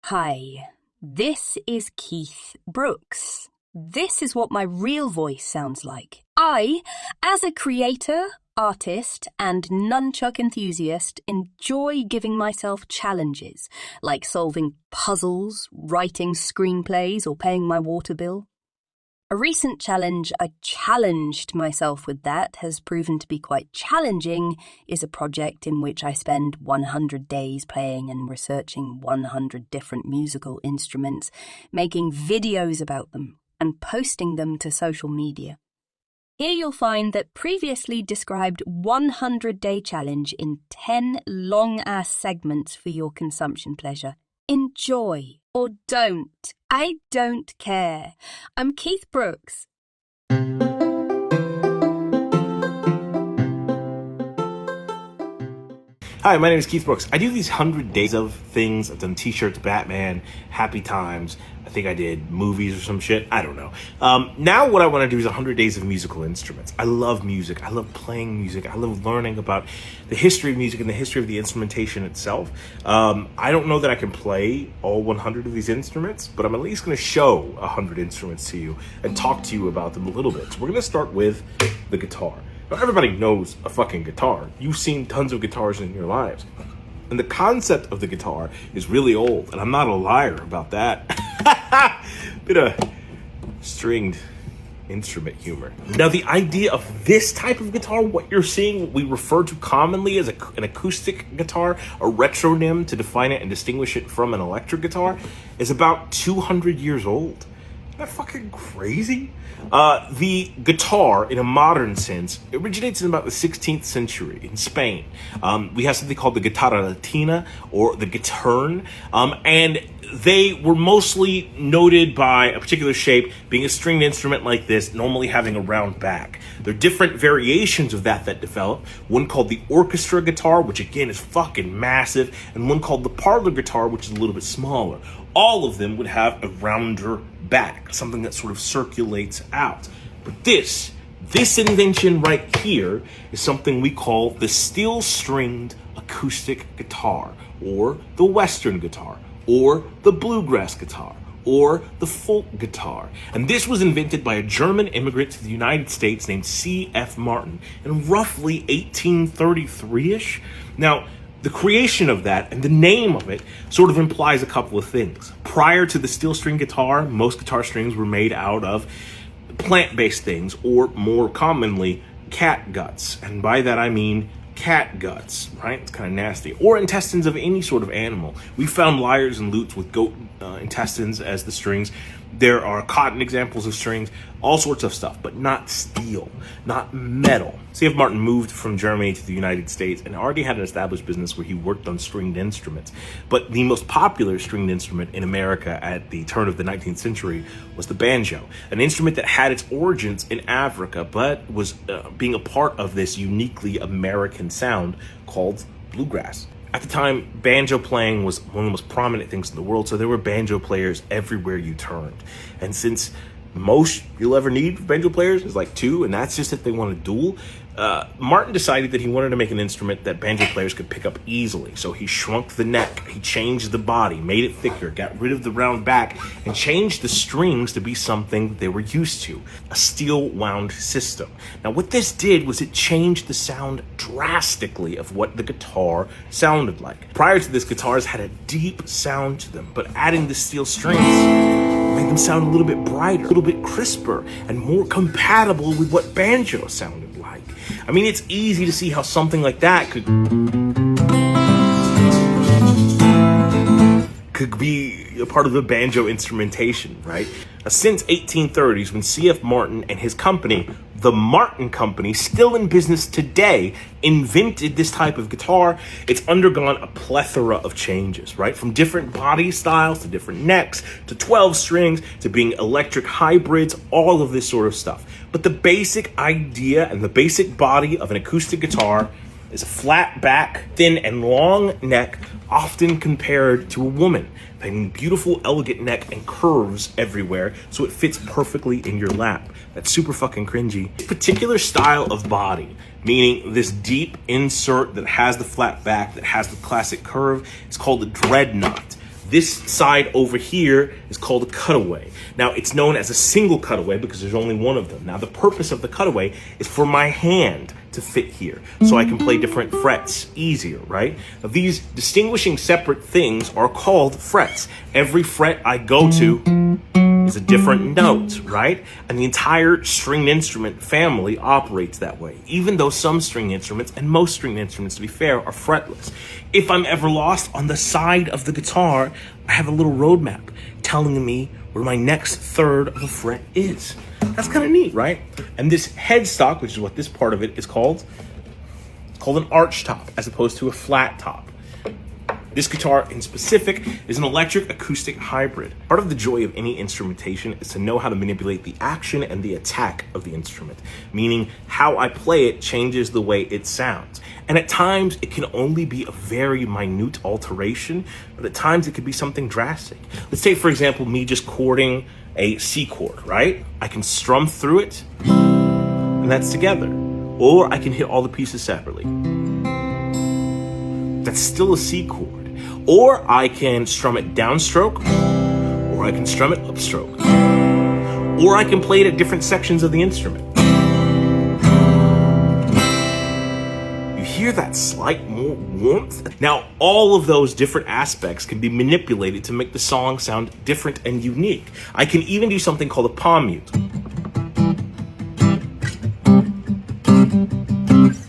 Hi, this is Keith Brooks. This is what my real voice sounds like. I, as a creator, artist, and nunchuck enthusiast, enjoy giving myself challenges, like solving puzzles, writing screenplays, or paying my water bill. A recent challenge I challenged myself with that has proven to be quite challenging is a project in which I spend 100 days playing and researching 100 different musical instruments, making videos about them and posting them to social media. Here you'll find that previously described 100-day challenge in 10 long-ass segments for your consumption pleasure. Enjoy or don't. I don't care. I'm Keith Brooks. Hi, my name is Keith Brooks. I do these 100 days of things. I've done t-shirts, Batman, Happy Times. I think I did movies or some shit. I don't know. Now what I want to do is 100 days of musical instruments. I love music. I love playing music. I love learning about the history of music and the history of the instrumentation itself. I don't know that I can play all 100 of these instruments, but I'm at least going to show 100 instruments to you and talk to you about them a little bit. So we're going to start with the guitar. Now, everybody knows a fucking guitar. You've seen tons of guitars in your lives. And the concept of the guitar is really old, and I'm not a liar about that. Bit of stringed instrument humor. Now, the idea of this type of guitar, what you're seeing, what we refer to commonly as an acoustic guitar, a retronym to define it and distinguish it from an electric guitar, is about 200 years old. Isn't that fucking crazy? The guitar, in a modern sense, originates in about the 16th century in Spain. We have something called the guitarra latina, or the guitarn, and they were mostly noted by a particular shape, being a stringed instrument like this, normally having a round back. There are different variations of that developed. One called the orchestra guitar, which again is fucking massive, and one called the parlor guitar, which is a little bit smaller. All of them would have a rounder back, something that sort of circulates out. But this invention right here is something we call the steel-stringed acoustic guitar, or the Western guitar, or the bluegrass guitar, or the folk guitar. And this was invented by a German immigrant to the United States named C.F. Martin in roughly 1833-ish. Now, the creation of that and the name of it sort of implies a couple of things. Prior to the steel string guitar, most guitar strings were made out of plant-based things, or more commonly, cat guts. And by that I mean cat guts, right? It's kind of nasty. Or intestines of any sort of animal. We found lyres and lutes with goat intestines as the strings. There are cotton examples of strings, all sorts of stuff, but not steel, not metal. C.F. Martin moved from Germany to the United States and already had an established business where he worked on stringed instruments. But the most popular stringed instrument in America at the turn of the 19th century was the banjo, an instrument that had its origins in Africa, but was being a part of this uniquely American sound called bluegrass. At the time, banjo playing was one of the most prominent things in the world, so there were banjo players everywhere you turned. And since most you'll ever need for banjo players is like two, and that's just if they want to duel, Martin decided that he wanted to make an instrument that banjo players could pick up easily. So he shrunk the neck, he changed the body, made it thicker, got rid of the round back, and changed the strings to be something that they were used to, a steel wound system. Now what this did was it changed the sound drastically of what the guitar sounded like. Prior to this, guitars had a deep sound to them, but adding the steel strings made them sound a little bit brighter, a little bit crisper, and more compatible with what banjo sounded like. I mean, it's easy to see how something like that could be a part of the banjo instrumentation, right? Since 1830s, when C.F. Martin and his company, the Martin Company, still in business today, invented this type of guitar, it's undergone a plethora of changes, right? From different body styles to different necks to 12 strings to being electric hybrids, all of this sort of stuff. But the basic idea and the basic body of an acoustic guitar is a flat back, thin and long neck, often compared to a woman. A beautiful, elegant neck and curves everywhere, so it fits perfectly in your lap. That's super fucking cringy. This particular style of body, meaning this deep insert that has the flat back, that has the classic curve, it's called a dreadnought. This side over here is called a cutaway. Now, it's known as a single cutaway because there's only one of them. Now, the purpose of the cutaway is for my hand to fit here so I can play different frets easier, right? Now, these distinguishing separate things are called frets. Every fret I go to is a different note, right? And the entire stringed instrument family operates that way, even though some string instruments, and most string instruments to be fair, are fretless. If I'm ever lost on the side of the guitar, I have a little roadmap telling me where my next third of a fret is. That's kind of neat, right? And this headstock, which is what this part of it is called, it's called an arch top as opposed to a flat top. This guitar in specific is an electric acoustic hybrid. Part of the joy of any instrumentation is to know how to manipulate the action and the attack of the instrument, meaning how I play it changes the way it sounds. And at times it can only be a very minute alteration, but at times it could be something drastic. Let's take, for example, me just chording a C chord, right? I can strum through it, and that's together. Or I can hit all the pieces separately. That's still a C chord. Or I can strum it downstroke, or I can strum it upstroke. Or I can play it at different sections of the instrument. You hear that slight more warmth? Now, all of those different aspects can be manipulated to make the song sound different and unique. I can even do something called a palm mute.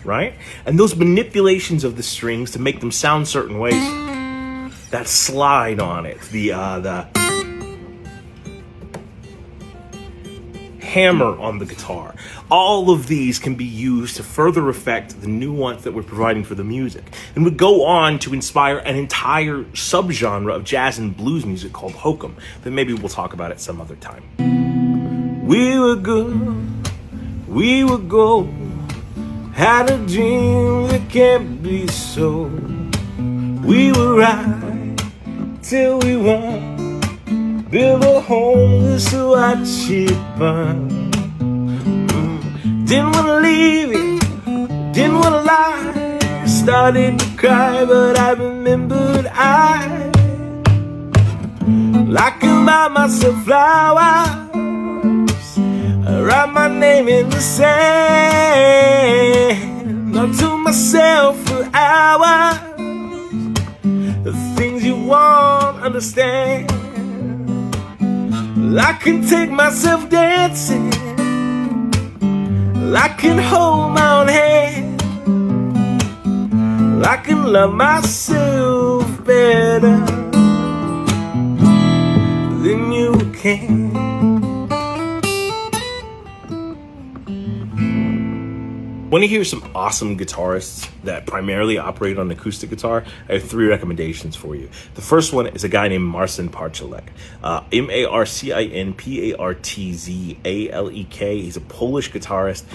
Right? And those manipulations of the strings to make them sound certain ways, that slide on it, the hammer on the guitar, all of these can be used to further affect the nuance that we're providing for the music, and would go on to inspire an entire subgenre of jazz and blues music called hokum that maybe we'll talk about at some other time. We were good, we were gold, had a dream that can't be so. We were right till we won, build a home just to watch it burn. Didn't wanna leave you, didn't wanna lie. Started to cry, but I remembered like can buy myself flowers. I write my name in the sand. Talk to myself for hours. The things you won't understand. I can take myself dancing. I can hold my own hand. I can love myself better than you can. Want to hear some awesome guitarists that primarily operate on acoustic guitar? I have 3 recommendations for you. The first one is a guy named Marcin Partzalek. Marcinpartzalek. He's a Polish guitarist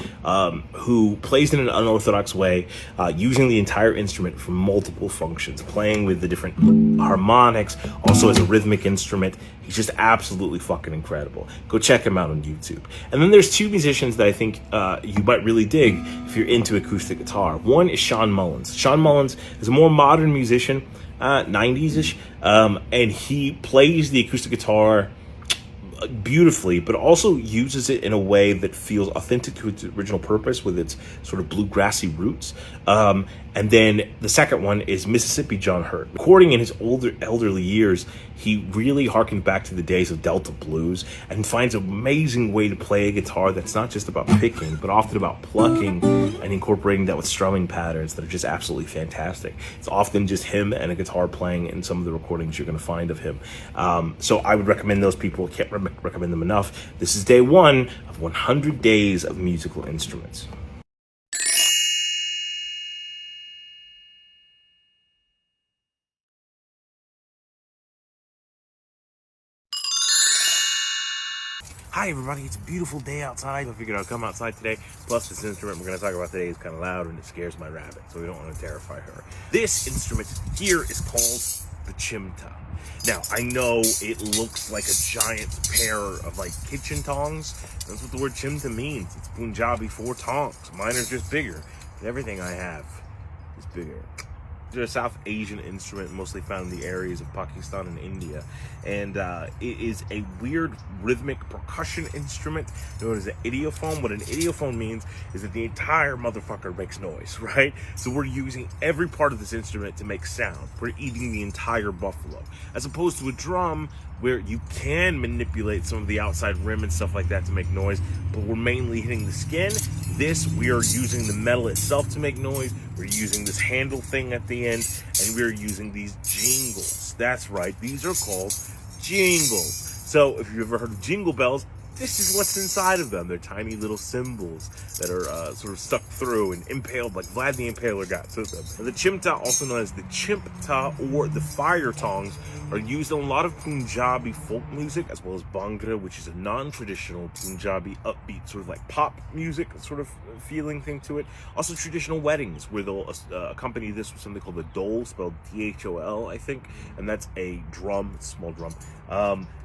who plays in an unorthodox way, using the entire instrument for multiple functions, playing with the different harmonics, also as a rhythmic instrument. He's just absolutely fucking incredible. Go check him out on YouTube. And then there's 2 musicians that I think you might really dig if you're into acoustic guitar. One is Sean Mullins. Sean Mullins is a more modern musician, 90s-ish, and he plays the acoustic guitar beautifully, but also uses it in a way that feels authentic to its original purpose with its sort of bluegrassy roots. And then the second one is Mississippi John Hurt. Recording in his elderly years, he really harkened back to the days of Delta blues and finds an amazing way to play a guitar that's not just about picking, but often about plucking and incorporating that with strumming patterns that are just absolutely fantastic. It's often just him and a guitar playing in some of the recordings you're going to find of him. So I would recommend those people. Can't recommend them enough. This is day 1 of 100 days of musical instruments. Hi everybody, it's a beautiful day outside. I figured I'd come outside today. Plus this instrument we're going to talk about today is kind of loud and it scares my rabbit, so we don't want to terrify her. This instrument here is called the Chimta. Now, I know it looks like a giant pair of like kitchen tongs. That's what the word Chimta means. It's Punjabi for tongs. Mine are just bigger. And everything I have is bigger. They're a South Asian instrument mostly found in the areas of Pakistan and India. And it is a weird rhythmic percussion instrument known as an idiophone. What an idiophone means is that the entire motherfucker makes noise, right? So we're using every part of this instrument to make sound. We're eating the entire buffalo. As opposed to a drum where you can manipulate some of the outside rim and stuff like that to make noise, but we're mainly hitting the skin. This, we are using the metal itself to make noise. We're using this handle thing at the end, and we're using these jingles. That's right, these are called jingles. So if you've ever heard of jingle bells, this is what's inside of them. They're tiny little cymbals that are sort of stuck through and impaled like Vlad the Impaler got to them. And the chimta, also known as the chimta or the fire tongs, are used in a lot of Punjabi folk music, as well as Bhangra, which is a non-traditional Punjabi upbeat sort of like pop music sort of feeling thing to it. Also traditional weddings, where they'll accompany this with something called the dole, spelled D-H-O-L, I think, and that's a drum, small drum.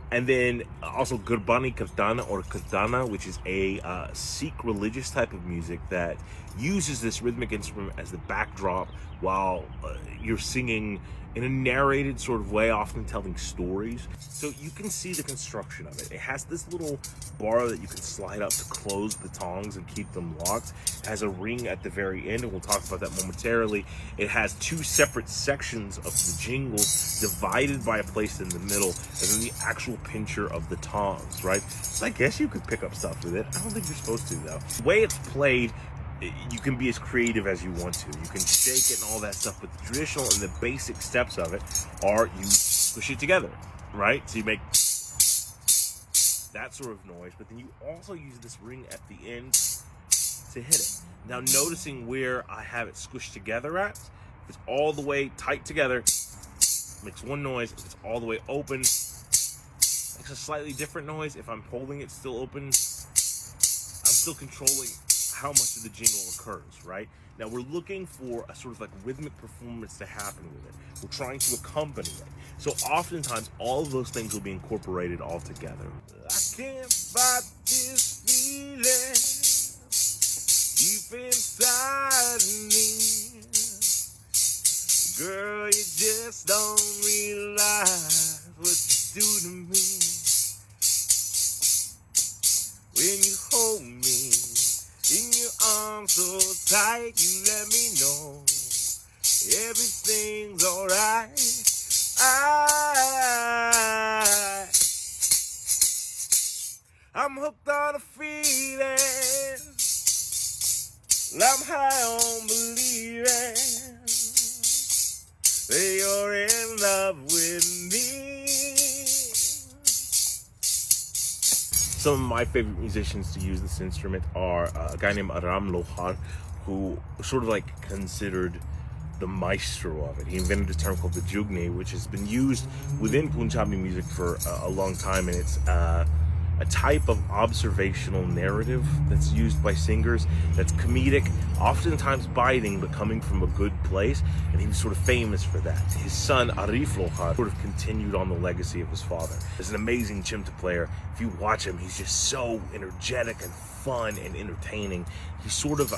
And then also Gurbani Kirtana or Kirtana, which is a Sikh religious type of music that uses this rhythmic instrument as the backdrop while you're singing in a narrated sort of way, often telling stories. So you can see the construction of it. It has this little bar that you can slide up to close the tongs and keep them locked. It has a ring at the very end, and we'll talk about that momentarily. It has two separate sections of the jingles divided by a place in the middle, and then the actual pincher of the tongs, right? So I guess you could pick up stuff with it. I don't think you're supposed to, though. The way it's played, you can be as creative as you want to. You can shake it and all that stuff, but the traditional and the basic steps of it are you push it together, right? So you make that sort of noise, but then you also use this ring at the end to hit it. Now, noticing where I have it squished together at, if it's all the way tight together, makes one noise. If it's all the way open, makes a slightly different noise. If I'm holding it still open, I'm still controlling how much of the jingle occurs, right? Now we're looking for a sort of like rhythmic performance to happen with it. We're trying to accompany it. So oftentimes all of those things will be incorporated all together. I can't fight this feeling deep inside me. Girl, you just don't realize what you do to me. When you hold me in your arms so tight, you let me know everything's alright. I'm hooked on a feeling, I'm high on believing that you're in love with me. Some of my favorite musicians to use this instrument are a guy named Aram Lohar, who sort of like considered the maestro of it. He invented a term called the jugni, which has been used within Punjabi music for a long time, and it's a type of observational narrative that's used by singers that's comedic, oftentimes biting, but coming from a good place, and he was sort of famous for that. His son, Arif Lohar, sort of continued on the legacy of his father. He's an amazing chimta player. If you watch him, he's just so energetic and fun and entertaining. He's sort of,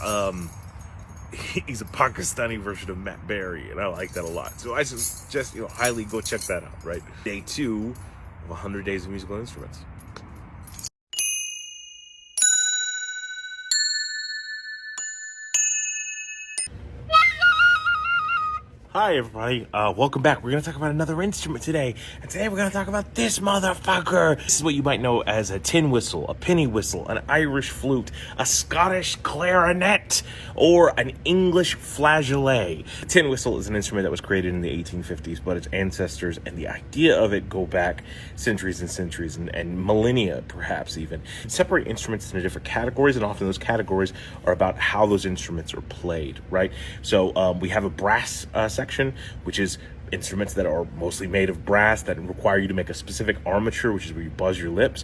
he's a Pakistani version of Matt Berry, and I like that a lot. So I suggest, highly go check that out, right? Day 2 of 100 Days of Musical Instruments. Hi everybody, welcome back. We're going to talk about another instrument today, and today we're going to talk about this motherfucker. This is what you might know as a tin whistle, a penny whistle, an Irish flute, a Scottish clarinet, or an English flageolet. A tin whistle is an instrument that was created in the 1850s, but its ancestors and the idea of it go back centuries and centuries and millennia perhaps even. Separate instruments into different categories, and often those categories are about how those instruments are played, right? So we have a brass section, which is instruments that are mostly made of brass that require you to make a specific armature, which is where you buzz your lips.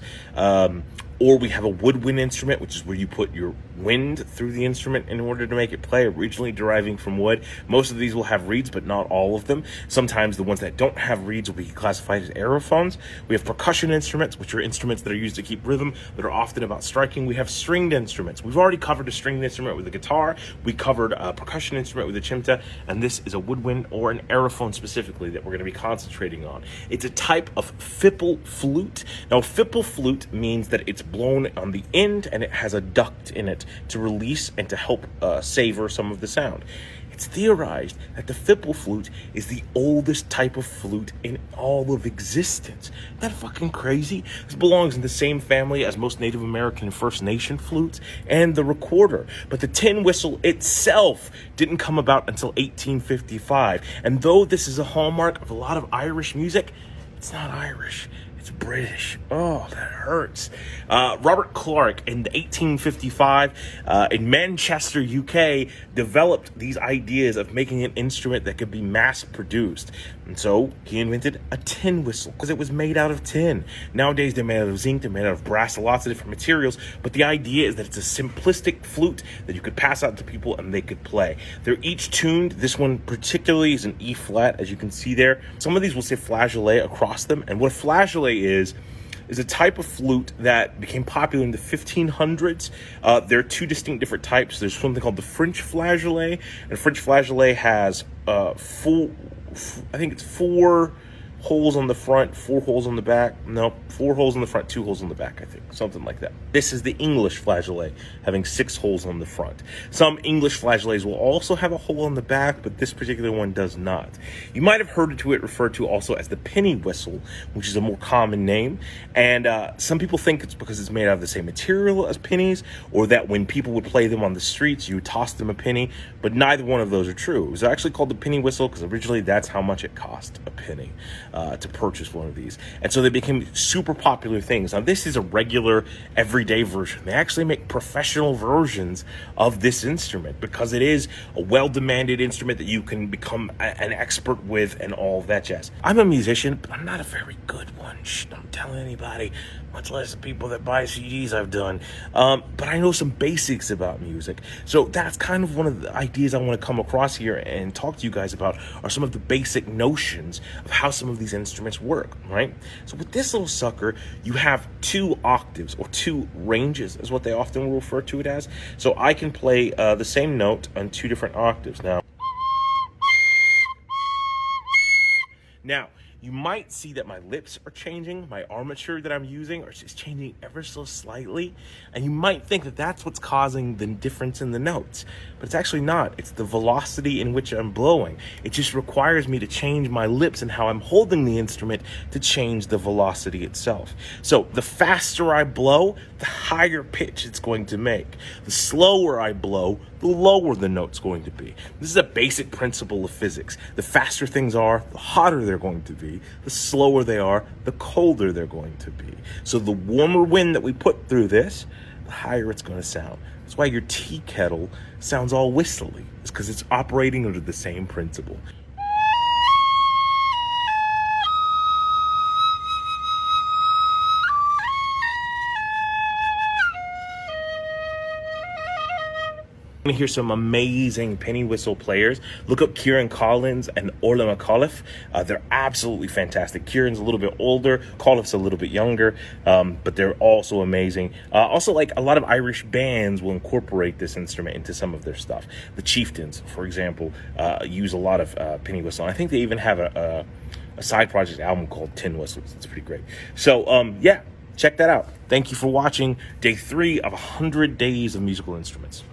Or we have a woodwind instrument, which is where you put your wind through the instrument in order to make it play, originally deriving from wood. Most of these will have reeds, but not all of them. Sometimes the ones that don't have reeds will be classified as aerophones. We have percussion instruments, which are instruments that are used to keep rhythm, that are often about striking. We have stringed instruments. We've already covered a stringed instrument with a guitar. We covered a percussion instrument with a chimta, and this is a woodwind or an aerophone specifically that we're going to be concentrating on. It's a type of fipple flute. Now, fipple flute means that it's blown on the end and it has a duct in it to release and to help savor some of the sound. It's theorized that the fipple flute is the oldest type of flute in all of existence. Isn't that fucking crazy? This belongs in the same family as most Native American and First Nation flutes and the recorder. But the tin whistle itself didn't come about until 1855. And though this is a hallmark of a lot of Irish music, it's not Irish. It's British. Oh, that hurts. Robert Clark in 1855 in Manchester, UK, developed these ideas of making an instrument that could be mass produced. And so he invented a tin whistle because it was made out of tin. Nowadays, they're made out of zinc, they're made out of brass, lots of different materials. But the idea is that it's a simplistic flute that you could pass out to people and they could play. They're each tuned. This one particularly is an E flat, as you can see there. Some of these will say flageolet across them. And what a flageolet is a type of flute that became popular in the 1500s. There are two distinct different types. There's something called the French flageolet, and French flageolet has four holes on the front, 4 holes on the back. No, 4 holes on the front, 2 holes on the back, I think. Something like that. This is the English flageolet, having 6 holes on the front. Some English flageolets will also have a hole on the back, but this particular one does not. You might have heard it referred to also as the penny whistle, which is a more common name. And some people think it's because it's made out of the same material as pennies, or that when people would play them on the streets, you would toss them a penny. But neither one of those are true. It was actually called the penny whistle because originally that's how much it cost, a penny. To purchase one of these. And so they became super popular things. Now, this is a regular, everyday version. They actually make professional versions of this instrument because it is a well-demanded instrument that you can become an expert with and all that jazz. I'm a musician, but I'm not a very good one. Shh, don't tell anybody, much less the people that buy CDs I've done. But I know some basics about music. So that's kind of one of the ideas I want to come across here and talk to you guys about, are some of the basic notions of how some of these instruments work, right? So with this little sucker, you have 2 octaves, or 2 ranges is what they often will refer to it as. So I can play the same note on 2 different octaves. Now, you might see that my lips are changing, my armature that I'm using is changing ever so slightly, and you might think that that's what's causing the difference in the notes, but it's actually not. It's the velocity in which I'm blowing. It just requires me to change my lips and how I'm holding the instrument to change the velocity itself. So the faster I blow, the higher pitch it's going to make. The slower I blow, the lower the note's going to be. This is a basic principle of physics. The faster things are, the hotter they're going to be. The slower they are, the colder they're going to be. So the warmer wind that we put through this, the higher it's going to sound. That's why your tea kettle sounds all whistly. It's because it's operating under the same principle. To hear some amazing penny whistle players, look up Kieran Collins and Orla McAuliffe. They're absolutely fantastic. Kieran's a little bit older, McAuliffe's a little bit younger, but they're also amazing. Also, like a lot of Irish bands will incorporate this instrument into some of their stuff. The Chieftains, for example, use a lot of penny whistle. I think they even have a side project album called Tin Whistles. It's pretty great. So yeah, check that out. Thank you for watching day 3 of 100 days of musical instruments.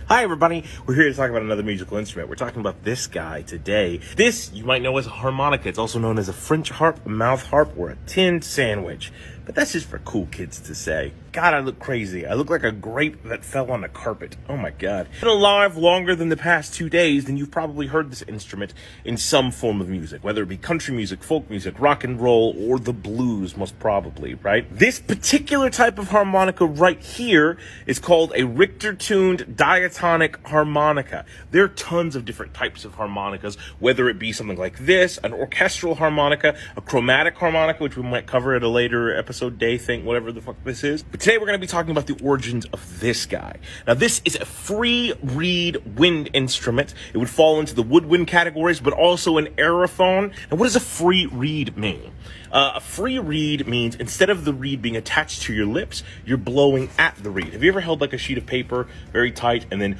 Hi everybody, we're here to talk about another musical instrument. We're talking about this guy today. This you might know as a harmonica. It's also known as a French harp, a mouth harp, or a tin sandwich. but that's just for cool kids to say. God, I look crazy. I look like a grape that fell on a carpet. Oh my God. Been alive longer than the past 2 days, then you've probably heard this instrument in some form of music, whether it be country music, folk music, rock and roll, or the blues, most probably, right? This particular type of harmonica right here is called a Richter-tuned diatonic harmonica. There are tons of different types of harmonicas, whether it be something like this, an orchestral harmonica, a chromatic harmonica, which we might cover at a later episode, day thing, whatever the fuck this is. But today we're going to be talking about the origins of this guy. Now, this is a free reed wind instrument. It would fall into the woodwind categories, but also an aerophone. And what does a free reed mean? A free reed means instead of the reed being attached to your lips, you're blowing at the reed. Have you ever held like a sheet of paper very tight and then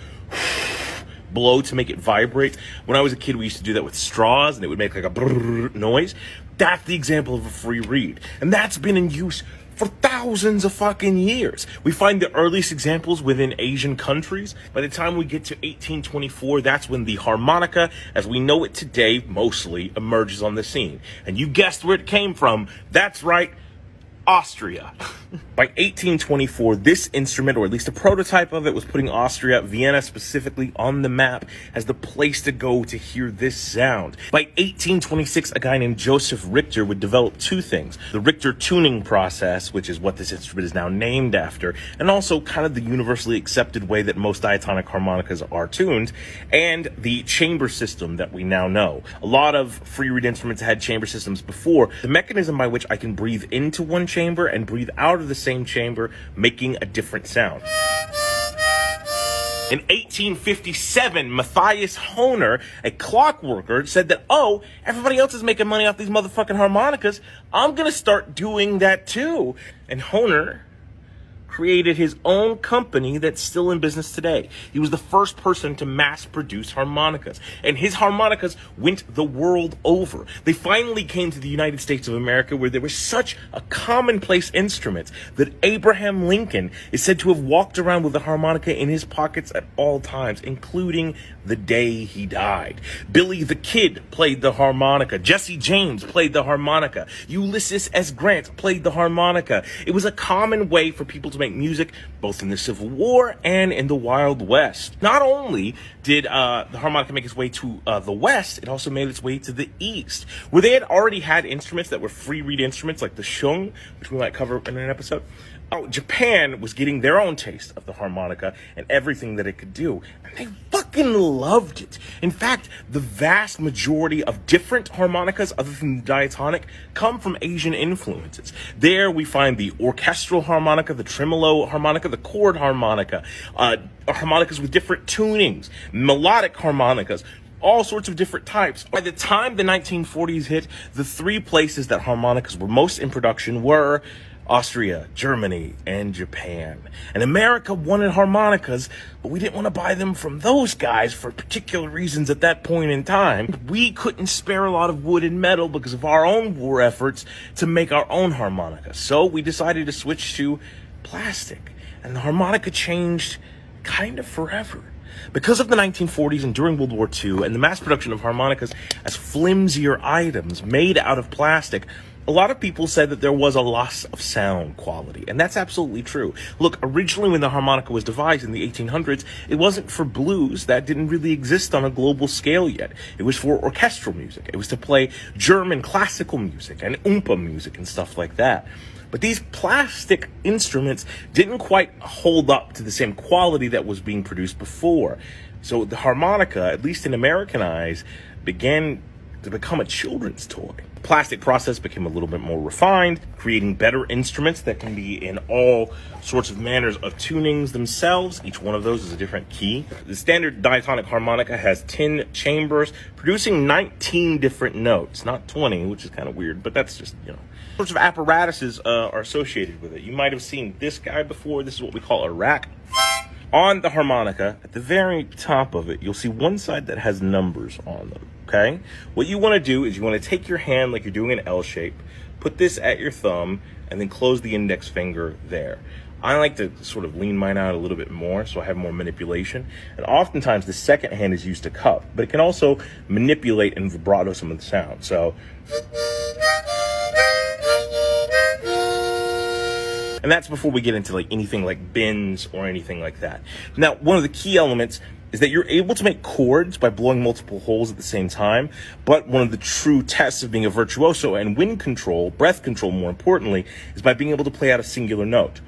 blow to make it vibrate? When I was a kid, we used to do that with straws, and it would make like a brrr noise. That's the example of a free reed. And that's been in use for thousands of fucking years. We find the earliest examples within Asian countries. By the time we get to 1824, that's when the harmonica, as we know it today, mostly emerges on the scene. And you guessed where it came from. That's right, Austria. By 1824, this instrument, or at least a prototype of it, was putting Austria, Vienna specifically, on the map as the place to go to hear this sound. By 1826, a guy named Joseph Richter would develop two things: the Richter tuning process, which is what this instrument is now named after, and also kind of the universally accepted way that most diatonic harmonicas are tuned, and the chamber system that we now know. A lot of free reed instruments had chamber systems before. The mechanism by which I can breathe into one chamber and breathe out of the same chamber, making a different sound. In 1857, Matthias Hohner, a clockworker, said that, oh, everybody else is making money off these motherfucking harmonicas. I'm gonna start doing that too. And Hohner created his own company that's still in business today. He was the first person to mass produce harmonicas, and his harmonicas went the world over. They finally came to the United States of America, where there was such a commonplace instrument that Abraham Lincoln is said to have walked around with a harmonica in his pockets at all times, including the day he died. Billy the Kid played the harmonica. Jesse James played the harmonica. Ulysses S. Grant played the harmonica. It was a common way for people to make music, both in the Civil War and in the Wild West. Not only did the harmonica make its way to the West, it also made its way to the East, where they had already had instruments that were free reed instruments, like the shung, which we might cover in an episode. Japan was getting their own taste of the harmonica and everything that it could do, and they fucking loved it. In fact, the vast majority of different harmonicas, other than the diatonic, come from Asian influences. There we find the orchestral harmonica, the tremolo harmonica, the chord harmonica, harmonicas with different tunings, melodic harmonicas, all sorts of different types. By the time the 1940s hit, the three places that harmonicas were most in production were Austria, Germany, and Japan. And America wanted harmonicas, but we didn't want to buy them from those guys for particular reasons at that point in time. We couldn't spare a lot of wood and metal because of our own war efforts to make our own harmonica. So we decided to switch to plastic. And the harmonica changed kind of forever. Because of the 1940s and during World War II and the mass production of harmonicas as flimsier items made out of plastic, a lot of people said that there was a loss of sound quality, and that's absolutely true. Look, originally when the harmonica was devised in the 1800s, it wasn't for blues. That didn't really exist on a global scale yet. It was for orchestral music. It was to play German classical music and oompa music and stuff like that. But these plastic instruments didn't quite hold up to the same quality that was being produced before. So the harmonica, at least in American eyes, began to become a children's toy. The plastic process became a little bit more refined, creating better instruments that can be in all sorts of manners of tunings themselves. Each one of those is a different key. The standard diatonic harmonica has 10 chambers, producing 19 different notes, not 20, which is kind of weird, but that's just, sorts of apparatuses are associated with it. You might have seen this guy before. This is what we call a rack. On the harmonica, at the very top of it, you'll see one side that has numbers on them, okay? What you want to do is you want to take your hand like you're doing an L shape, put this at your thumb, and then close the index finger there. I like to sort of lean mine out a little bit more so I have more manipulation. And oftentimes the second hand is used to cup, but it can also manipulate and vibrato some of the sound. So And that's before we get into like anything like bends or anything like that. Now, one of the key elements is that you're able to make chords by blowing multiple holes at the same time, but one of the true tests of being a virtuoso and wind control, breath control more importantly, is by being able to play out a singular note.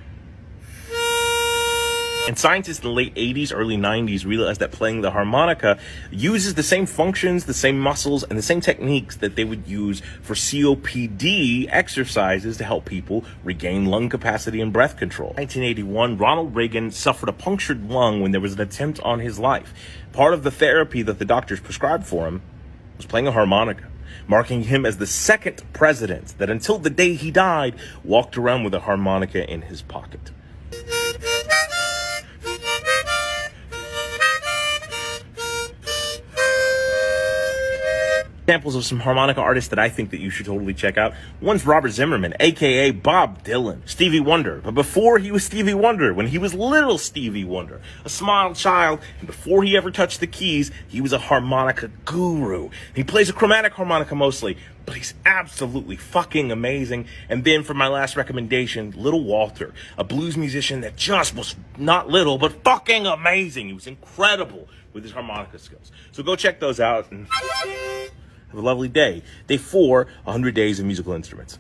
And scientists in the late 80s, early 90s realized that playing the harmonica uses the same functions, the same muscles, and the same techniques that they would use for COPD exercises to help people regain lung capacity and breath control. In 1981, Ronald Reagan suffered a punctured lung when there was an attempt on his life. Part of the therapy that the doctors prescribed for him was playing a harmonica, marking him as the second president that until the day he died walked around with a harmonica in his pocket. Examples of some harmonica artists that I think that you should totally check out. One's Robert Zimmerman, aka Bob Dylan, Stevie Wonder. But before he was Stevie Wonder, when he was little Stevie Wonder, a small child, and before he ever touched the keys, he was a harmonica guru. He plays a chromatic harmonica mostly, but he's absolutely fucking amazing. And then for my last recommendation, Little Walter, a blues musician that just was not little, but fucking amazing. He was incredible with his harmonica skills. So go check those out and have a lovely day. Day 4, 100 Days of Musical Instruments.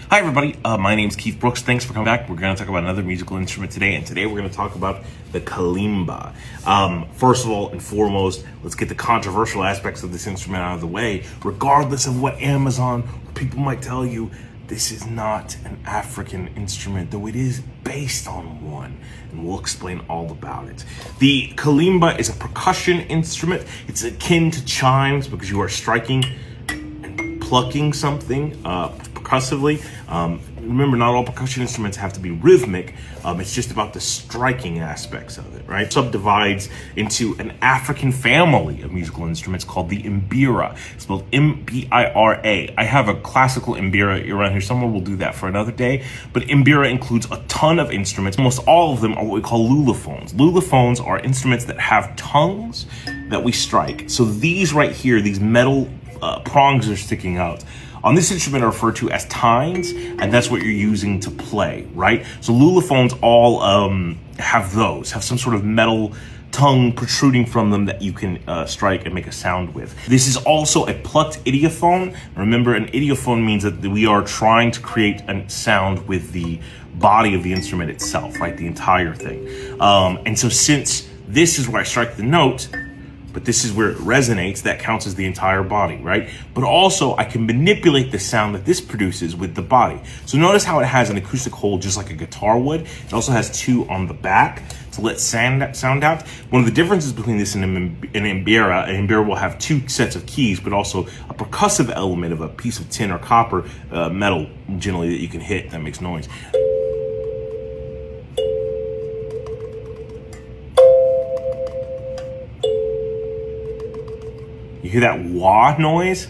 Hi everybody, my name's Keith Brooks. Thanks for coming back. We're going to talk about another musical instrument today, and today we're going to talk about the Kalimba. First of all and foremost, let's get the controversial aspects of this instrument out of the way. Regardless of what Amazon or people might tell you, this is not an African instrument, though it is based on one, and we'll explain all about it. The Kalimba is a percussion instrument. It's akin to chimes because you are striking and plucking something percussively. Remember, not all percussion instruments have to be rhythmic. It's just about the striking aspects of it, right? Subdivides into an African family of musical instruments called the mbira, spelled M-B-I-R-A. I have a classical mbira around here somewhere. We'll do that for another day. But mbira includes a ton of instruments. Almost all of them are what we call lulophones. Lulophones are instruments that have tongues that we strike. So these right here, these metal prongs are sticking out. On this instrument are referred to as tines, and that's what you're using to play, right? So lulophones all have some sort of metal tongue protruding from them that you can strike and make a sound with. This is also a plucked idiophone. Remember, an idiophone means that we are trying to create a sound with the body of the instrument itself, right? The entire thing. And so since this is where I strike the note, but this is where it resonates, that counts as the entire body, right? But also, I can manipulate the sound that this produces with the body. So notice how it has an acoustic hole just like a guitar would. It also has 2 on the back to let sound out. One of the differences between this and an mbira will have 2 sets of keys, but also a percussive element of a piece of tin or copper metal, generally, that you can hit that makes noise. You hear that wah noise?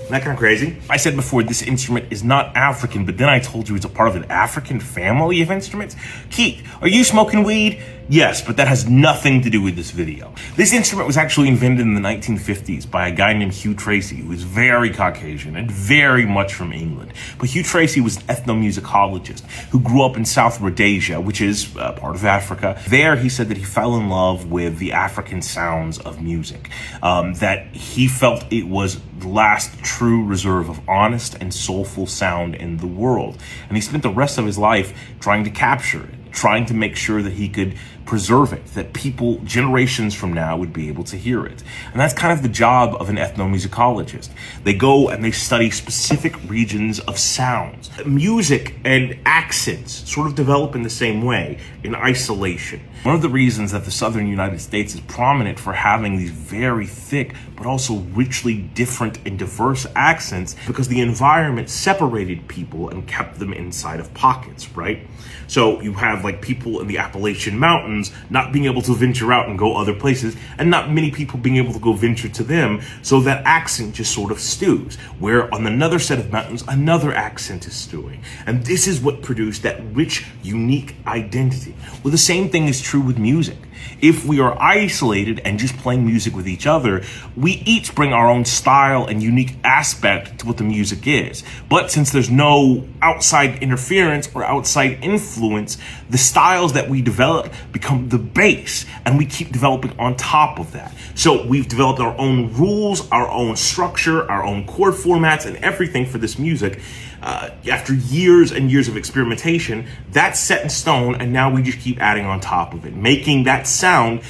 Isn't that kind of crazy? I said before, this instrument is not African, but then I told you it's a part of an African family of instruments. Keith, are you smoking weed? Yes, but that has nothing to do with this video. This instrument was actually invented in the 1950s by a guy named Hugh Tracy, who was very Caucasian and very much from England. But Hugh Tracy was an ethnomusicologist who grew up in South Rhodesia, which is part of Africa. There, he said that he fell in love with the African sounds of music, that he felt it was the last true reserve of honest and soulful sound in the world. And he spent the rest of his life trying to capture it, trying to make sure that he could preserve it, that people generations from now would be able to hear it. And that's kind of the job of an ethnomusicologist. They go and they study specific regions of sounds. Music and accents sort of develop in the same way, in isolation. One of the reasons that the southern United States is prominent for having these very thick, but also richly different and diverse accents, because the environment separated people and kept them inside of pockets, right? So you have like people in the Appalachian Mountains not being able to venture out and go other places, and not many people being able to go venture to them. So that accent just sort of stews, where on another set of mountains, another accent is stewing. And this is what produced that rich, unique identity. Well, the same thing is true with music. If we are isolated and just playing music with each other, we each bring our own style and unique aspect to what the music is. But since there's no outside interference or outside influence, the styles that we develop become the base, and we keep developing on top of that. So we've developed our own rules, our own structure, our own chord formats, and everything for this music. After years and years of experimentation, that's set in stone, and now we just keep adding on top of it, making that sound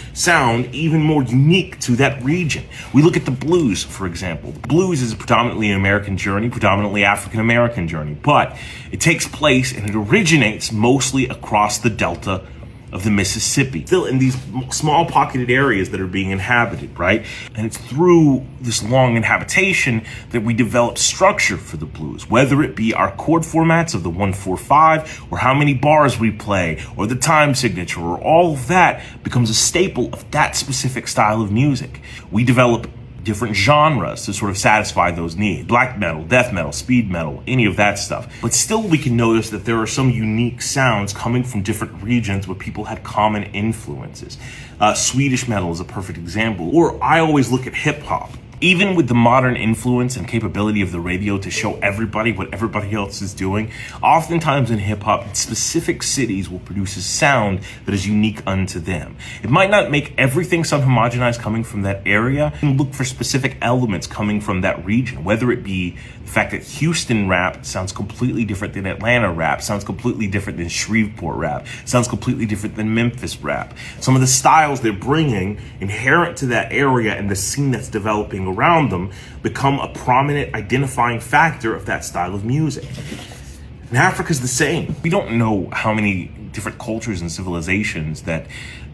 even more unique to that region. We look at the blues, for example. The blues is a predominantly an American journey, predominantly African-American journey, but it takes place and it originates mostly across the delta of the Mississippi, still in these small pocketed areas that are being inhabited, right? And it's through this long inhabitation that we develop structure for the blues, whether it be our chord formats of the 1-4-5, or how many bars we play, or the time signature, or all of that becomes a staple of that specific style of music. We develop different genres to sort of satisfy those needs. Black metal, death metal, speed metal, any of that stuff. But still we can notice that there are some unique sounds coming from different regions where people had common influences. Swedish metal is a perfect example. Or I always look at hip hop. Even with the modern influence and capability of the radio to show everybody what everybody else is doing, oftentimes in hip-hop, specific cities will produce a sound that is unique unto them. It might not make everything sound homogenized coming from that area. You look for specific elements coming from that region, whether it be the fact that Houston rap sounds completely different than Atlanta rap, sounds completely different than Shreveport rap, sounds completely different than Memphis rap. Some of the styles they're bringing inherent to that area and the scene that's developing around them become a prominent identifying factor of that style of music. And Africa's the same. We don't know how many different cultures and civilizations that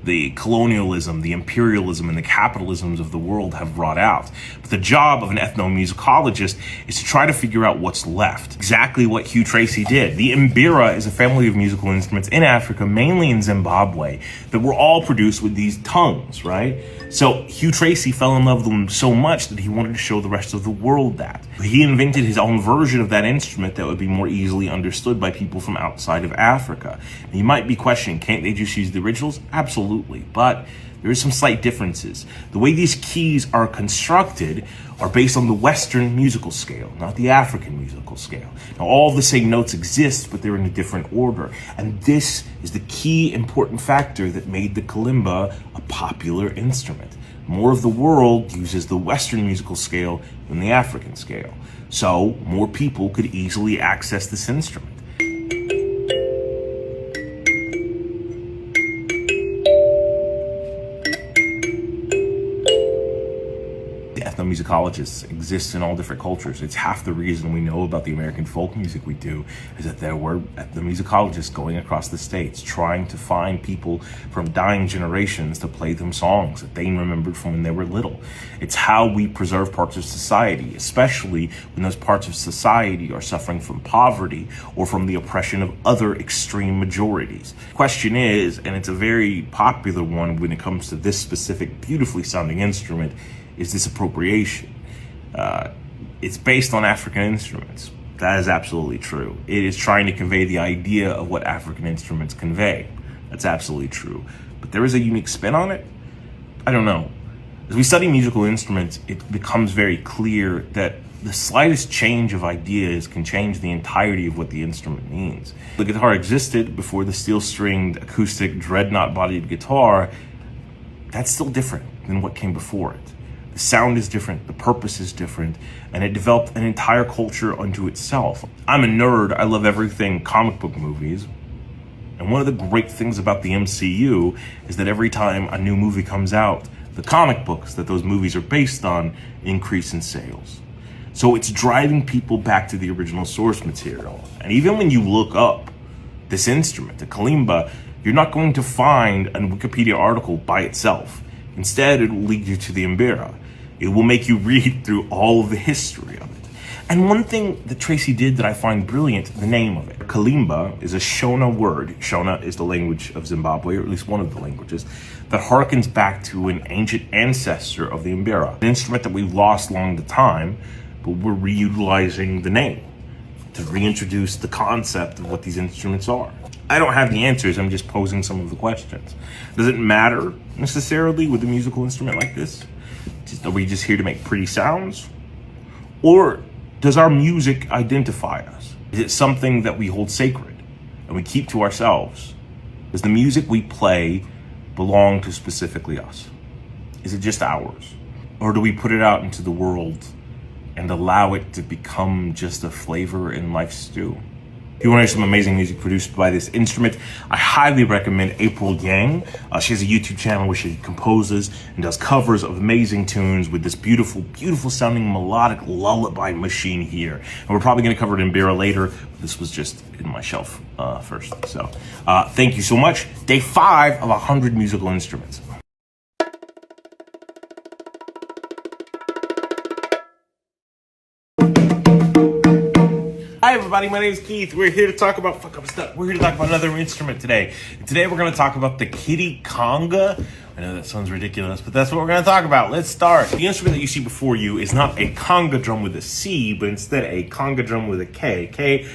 the colonialism, the imperialism, and the capitalisms of the world have brought out. But the job of an ethnomusicologist is to try to figure out what's left. Exactly what Hugh Tracy did. The mbira is a family of musical instruments in Africa, mainly in Zimbabwe, that were all produced with these tongues, right? So Hugh Tracy fell in love with them so much that he wanted to show the rest of the world that. He invented his own version of that instrument that would be more easily understood by people from outside of Africa. And you might be questioning, can't they just use the originals? Absolutely, but there is some slight differences. The way these keys are constructed are based on the Western musical scale, not the African musical scale. Now, all the same notes exist, but they're in a different order. And this is the key important factor that made the kalimba a popular instrument. More of the world uses the Western musical scale than the African scale. So more people could easily access this instrument. Ethnomusicologists exist in all different cultures. It's half the reason we know about the American folk music we do, is that there were ethnomusicologists going across the states trying to find people from dying generations to play them songs that they remembered from when they were little. It's how we preserve parts of society, especially when those parts of society are suffering from poverty or from the oppression of other extreme majorities. The question is, and it's a very popular one when it comes to this specific beautifully sounding instrument, is this appropriation? It's based on African instruments. That is absolutely true. It is trying to convey the idea of what African instruments convey. That's absolutely true. But there is a unique spin on it? I don't know. As we study musical instruments, it becomes very clear that the slightest change of ideas can change the entirety of what the instrument means. The guitar existed before the steel-stringed, acoustic, dreadnought-bodied guitar. That's still different than what came before it. The sound is different, the purpose is different, and it developed an entire culture unto itself. I'm a nerd, I love everything comic book movies, and one of the great things about the MCU is that every time a new movie comes out, the comic books that those movies are based on increase in sales. So it's driving people back to the original source material. And even when you look up this instrument, the kalimba, you're not going to find a Wikipedia article by itself. Instead, it will lead you to the mbira. It will make you read through all of the history of it. And one thing that Tracy did that I find brilliant, the name of it. Kalimba is a Shona word. Shona is the language of Zimbabwe, or at least one of the languages, that harkens back to an ancient ancestor of the mbira, an instrument that we've lost long to time, but we're reutilizing the name to reintroduce the concept of what these instruments are. I don't have the answers, I'm just posing some of the questions. Does it matter necessarily with a musical instrument like this? Are we just here to make pretty sounds? Or does our music identify us? Is it something that we hold sacred and we keep to ourselves? Does the music we play belong to specifically us? Is it just ours? Or do we put it out into the world and allow it to become just a flavor in life's stew? If you want to hear some amazing music produced by this instrument, I highly recommend April Yang. She has a YouTube channel where she composes and does covers of amazing tunes with this beautiful, beautiful sounding melodic lullaby machine here. And we're probably going to cover it in Mbira later, but this was just in my shelf first. So thank you so much. Day 5 of 100 musical instruments. Hi everybody, my name is Keith. We're here to talk about, We're here to talk about another instrument today. And today we're going to talk about the Kiddie Konga. I know that sounds ridiculous, but that's what we're going to talk about. Let's start. The instrument that you see before you is not a conga drum with a C, but instead a conga drum with a K. K-O-N-G-A.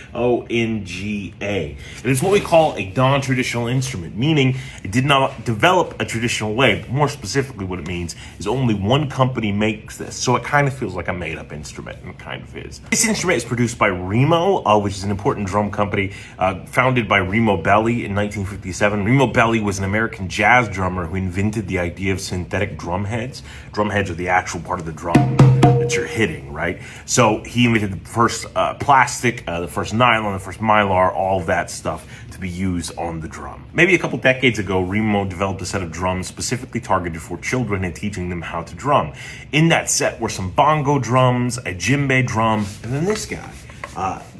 And it's what we call a non-traditional instrument, meaning it did not develop a traditional way. But more specifically, what it means is only one company makes this. So it kind of feels like a made-up instrument, and it kind of is. This instrument is produced by Remo, which is an important drum company founded by Remo Belli in 1957. Remo Belli was an American jazz drummer who invented the idea of synthetic drum heads. Drum heads are the actual part of the drum that you're hitting, right? So he invented the first plastic, the first nylon, the first mylar, all of that stuff to be used on the drum. Maybe a couple decades ago, Remo developed a set of drums specifically targeted for children and teaching them how to drum. In that set were some bongo drums, a djembe drum, and then this guy.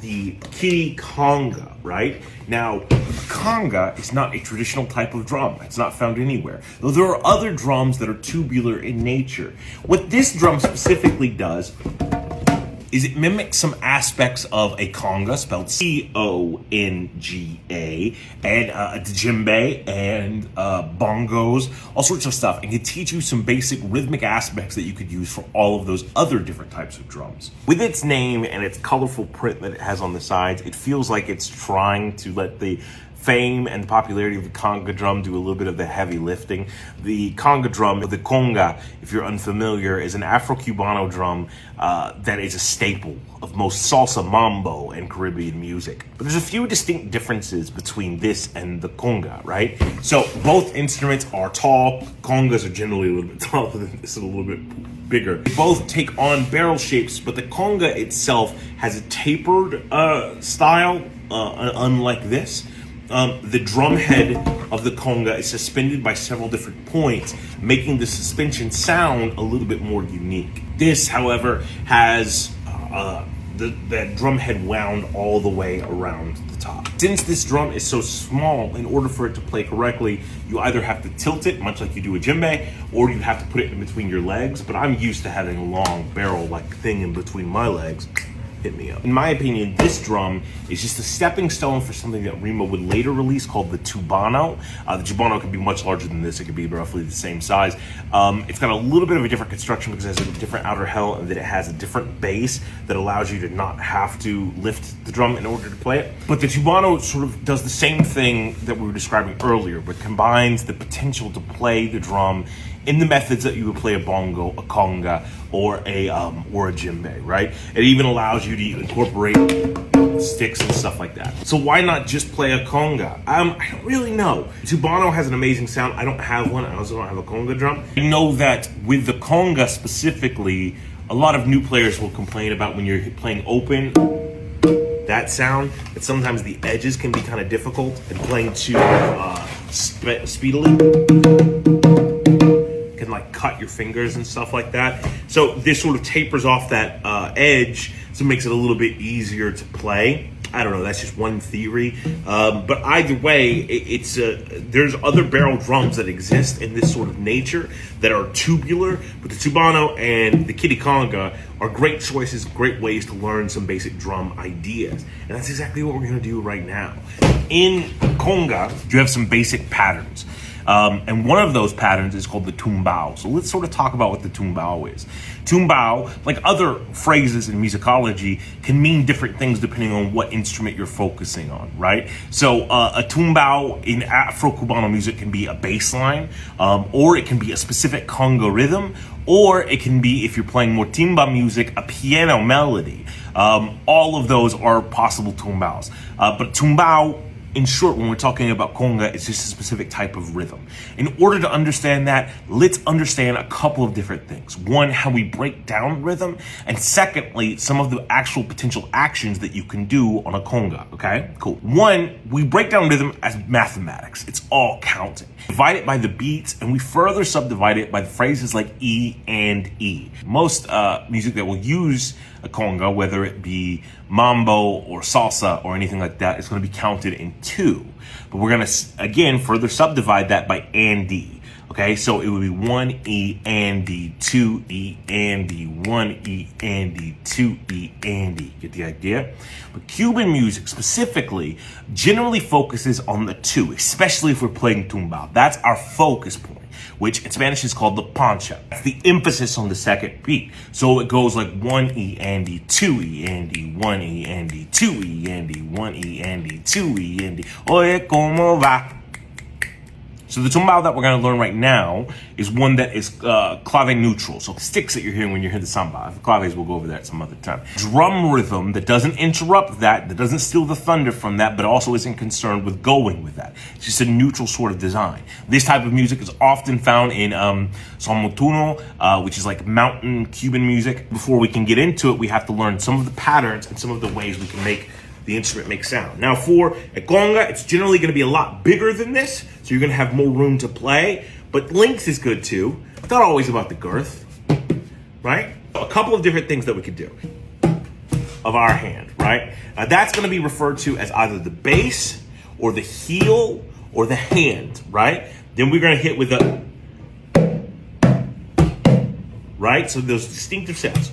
The Kiddie Konga, right? Now, a conga is not a traditional type of drum. It's not found anywhere. Though there are other drums that are tubular in nature. What this drum specifically does is it mimics some aspects of a conga, spelled C-O-N-G-A, and a djembe, and bongos, all sorts of stuff, and can teach you some basic rhythmic aspects that you could use for all of those other different types of drums. With its name and its colorful print that it has on the sides, it feels like it's trying to let the fame and the popularity of the conga drum do a little bit of the heavy lifting. The conga drum, the conga, if you're unfamiliar, is an Afro-Cubano drum that is a staple of most salsa, mambo, and Caribbean music. But there's a few distinct differences between this and the conga, right? So both instruments are tall. Congas are generally a little bit taller than this, and a little bit bigger. They both take on barrel shapes, but the conga itself has a tapered style, unlike this. The drum head of the conga is suspended by several different points, making the suspension sound a little bit more unique. This, however, has the drum head wound all the way around the top. Since this drum is so small, in order for it to play correctly, you either have to tilt it, much like you do a djembe, or you have to put it in between your legs, but I'm used to having a long barrel-like thing in between my legs. Hit me up. In my opinion, this drum is just a stepping stone for something that Remo would later release called the tubano. The tubano could be much larger than this. It could be roughly the same size. It's got a little bit of a different construction because it has a different outer hull, and that it has a different base that allows you to not have to lift the drum in order to play it. But the tubano sort of does the same thing that we were describing earlier, but combines the potential to play the drum in the methods that you would play a bongo, a conga, or a djembe, right? It even allows you to incorporate sticks and stuff like that. So why not just play a conga? I don't really know. Tubano has an amazing sound. I don't have one. I also don't have a conga drum. I know that with the conga specifically, a lot of new players will complain about when you're playing open, that sound, that sometimes the edges can be kind of difficult, and playing too speedily can like cut your fingers and stuff like that. So this sort of tapers off that edge, so it makes it a little bit easier to play. I don't know, that's just one theory. But either way, there's other barrel drums that exist in this sort of nature that are tubular, but the Tubano and the Kiddie Konga are great choices, great ways to learn some basic drum ideas. And that's exactly what we're gonna do right now. In Konga, you have some basic patterns. And one of those patterns is called the tumbao. So let's sort of talk about what the tumbao is. Tumbao, like other phrases in musicology, can mean different things depending on what instrument you're focusing on, right? So a tumbao in Afro-Cubano music can be a bass line, or it can be a specific conga rhythm, or it can be, if you're playing more timba music, a piano melody. All of those are possible tumbaos. But tumbao, in short, when we're talking about conga, it's just a specific type of rhythm. In order to understand that, let's understand a couple of different things. One, how we break down rhythm, and secondly, some of the actual potential actions that you can do on a conga, okay? Cool. One, we break down rhythm as mathematics. It's all counting. Divide it by the beats, and we further subdivide it by the phrases like E and E. Most music that will use a conga, whether it be mambo or salsa or anything like that, is going to be counted in 2. But we're going to, again, further subdivide that by and D. Okay, so it would be 1 E and D, 2 E and D, 1 E and D, 2 E and D. Get the idea? But Cuban music specifically generally focuses on the 2, especially if we're playing tumbao. That's our focus point, which in Spanish is called the pancha. That's the emphasis on the second beat. So it goes like 1 E and D, 2 E and D, 1 E and D, 2 E and D, 1 E and D, 2 E and D. Oye, como va? So the tumbao that we're going to learn right now is one that is clave neutral. So sticks that you're hearing when you hear the samba. The claves, we'll go over that some other time. Drum rhythm that doesn't interrupt that doesn't steal the thunder from that, but also isn't concerned with going with that. It's just a neutral sort of design. This type of music is often found in son montuno, which is like mountain Cuban music. Before we can get into it, we have to learn some of the patterns and some of the ways we can make the instrument make sound. Now for a conga, it's generally going to be a lot bigger than this, so you're going to have more room to play, but length is good too. It's not always about the girth, right? A couple of different things that we could do of our hand, right? That's going to be referred to as either the bass or the heel or the hand, right? Then we're going to hit with the, right? So those distinctive sounds.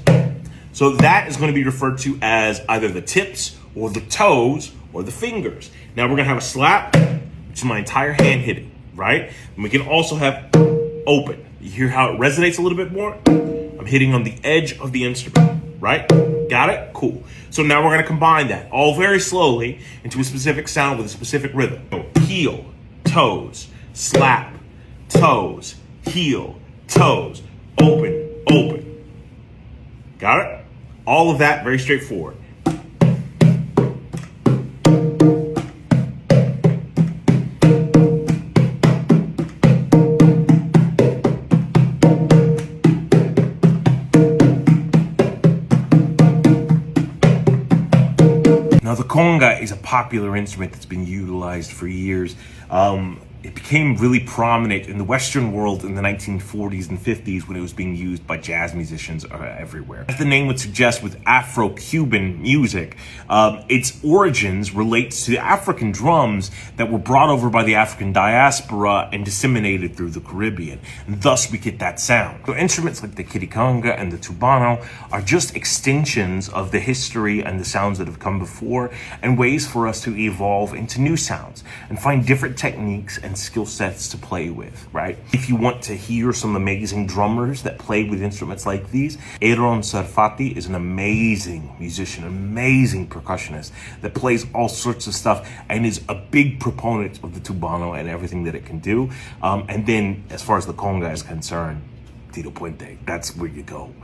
So that is going to be referred to as either the tips or the toes or the fingers. Now we're going to have a slap, which is my entire hand hitting, right? And we can also have open. You hear how it resonates a little bit more? I'm hitting on the edge of the instrument, right? Got it? Cool. So now we're going to combine that all very slowly into a specific sound with a specific rhythm. So heel, toes, slap, toes, heel, toes, open, open. Got it? All of that very straightforward. Now the conga is a popular instrument that's been utilized for years. It became really prominent in the Western world in the 1940s and 50s when it was being used by jazz musicians everywhere. As the name would suggest, with Afro-Cuban music, its origins relates to African drums that were brought over by the African diaspora and disseminated through the Caribbean. And thus we get that sound. So instruments like the Kiddie Konga and the Tubano are just extensions of the history and the sounds that have come before, and ways for us to evolve into new sounds and find different techniques and skill sets to play with, right? If you want to hear some amazing drummers that play with instruments like these, Aaron Sarfati is an amazing musician, amazing percussionist that plays all sorts of stuff and is a big proponent of the Tubano and everything that it can do. And then as far as the conga is concerned, Tito Puente, that's where you go.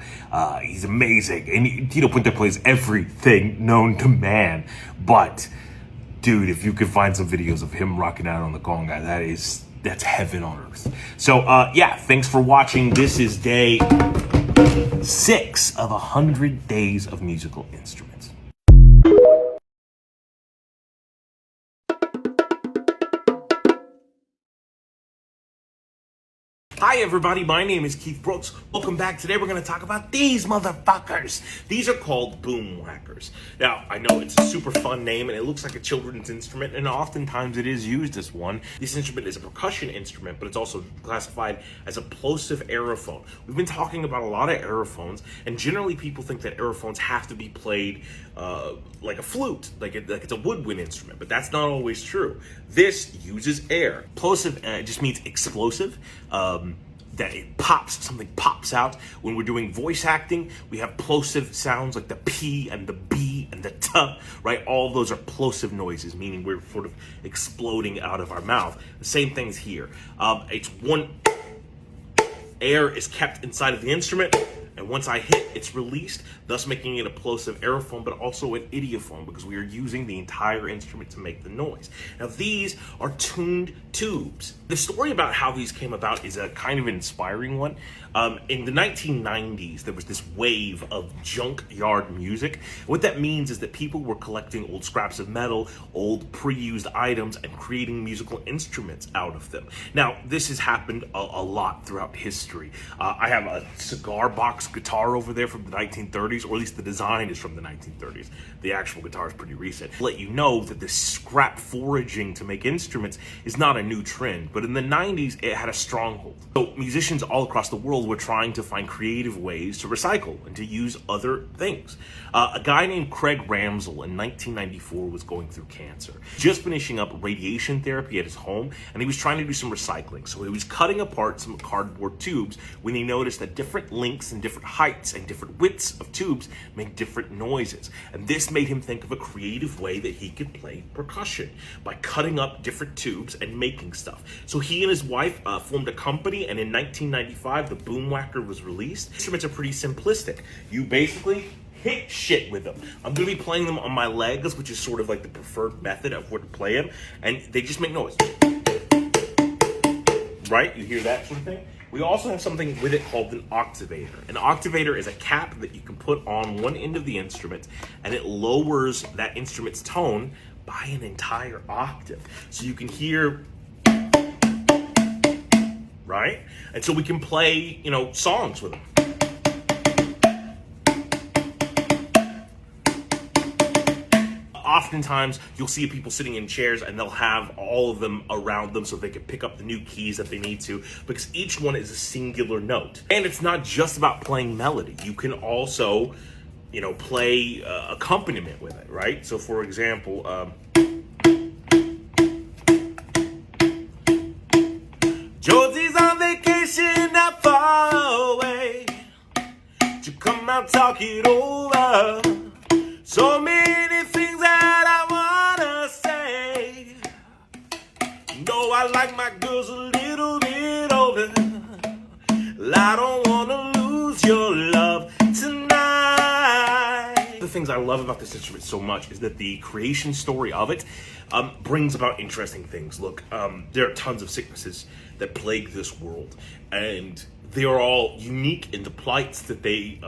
He's amazing. And Tito Puente plays everything known to man, but dude, if you could find some videos of him rocking out on the conga, that's heaven on earth. So yeah, thanks for watching. This is day 6 of 100 days of musical instruments. Hi everybody, my name is Keith Brooks. Welcome back. Today we're going to talk about these motherfuckers. These are called Boomwhackers. Now, I know it's a super fun name and it looks like a children's instrument, and oftentimes it is used as one. This instrument is a percussion instrument, but it's also classified as a plosive aerophone. We've been talking about a lot of aerophones, and generally people think that aerophones have to be played like a flute, like it's a woodwind instrument, but that's not always true. This uses air. Plosive just means explosive. That it pops, something pops out. When we're doing voice acting, we have plosive sounds like the P and the B and the T, right? All of those are plosive noises, meaning we're sort of exploding out of our mouth. The same thing's here. It's one, air is kept inside of the instrument, and once I hit, it's released, thus making it a plosive aerophone, but also an idiophone, because we are using the entire instrument to make the noise. Now, these are tuned tubes. The story about how these came about is a kind of inspiring one. In the 1990s, there was this wave of junkyard music. What that means is that people were collecting old scraps of metal, old pre-used items, and creating musical instruments out of them. Now, this has happened a lot throughout history. I have a cigar box guitar over there from the 1930s, or at least the design is from the 1930s. The actual guitar is pretty recent. To let you know that this scrap foraging to make instruments is not a new trend, but in the 90s it had a stronghold. So musicians all across the world were trying to find creative ways to recycle and to use other things. A guy named Craig Ramsell in 1994 was going through cancer, just finishing up radiation therapy at his home, and he was trying to do some recycling. So he was cutting apart some cardboard tubes when he noticed that different lengths and different heights and different widths of tubes make different noises. And this made him think of a creative way that he could play percussion by cutting up different tubes and making stuff. So he and his wife formed a company, and in 1995, the Boomwhacker was released. Instruments are pretty simplistic. You basically hit shit with them. I'm going to be playing them on my legs, which is sort of like the preferred method of where to play them, and they just make noise. Right? You hear that sort of thing? We also have something with it called an octavator. An octavator is a cap that you can put on one end of the instrument, and it lowers that instrument's tone by an entire octave. So you can hear, right? And so we can play, songs with them. Oftentimes, you'll see people sitting in chairs and they'll have all of them around them so they can pick up the new keys that they need to, because each one is a singular note. And it's not just about playing melody. You can also, play accompaniment with it, right? So for example, Josie's on vacation not far away. To come out, talk it over. So many things that I wanna say. No, I like my girls a little bit older. I don't wanna lose your love tonight. The things I love about this instrument so much is that the creation story of it brings about interesting things. Look, there are tons of sicknesses that plague this world, and they are all unique in the plights that they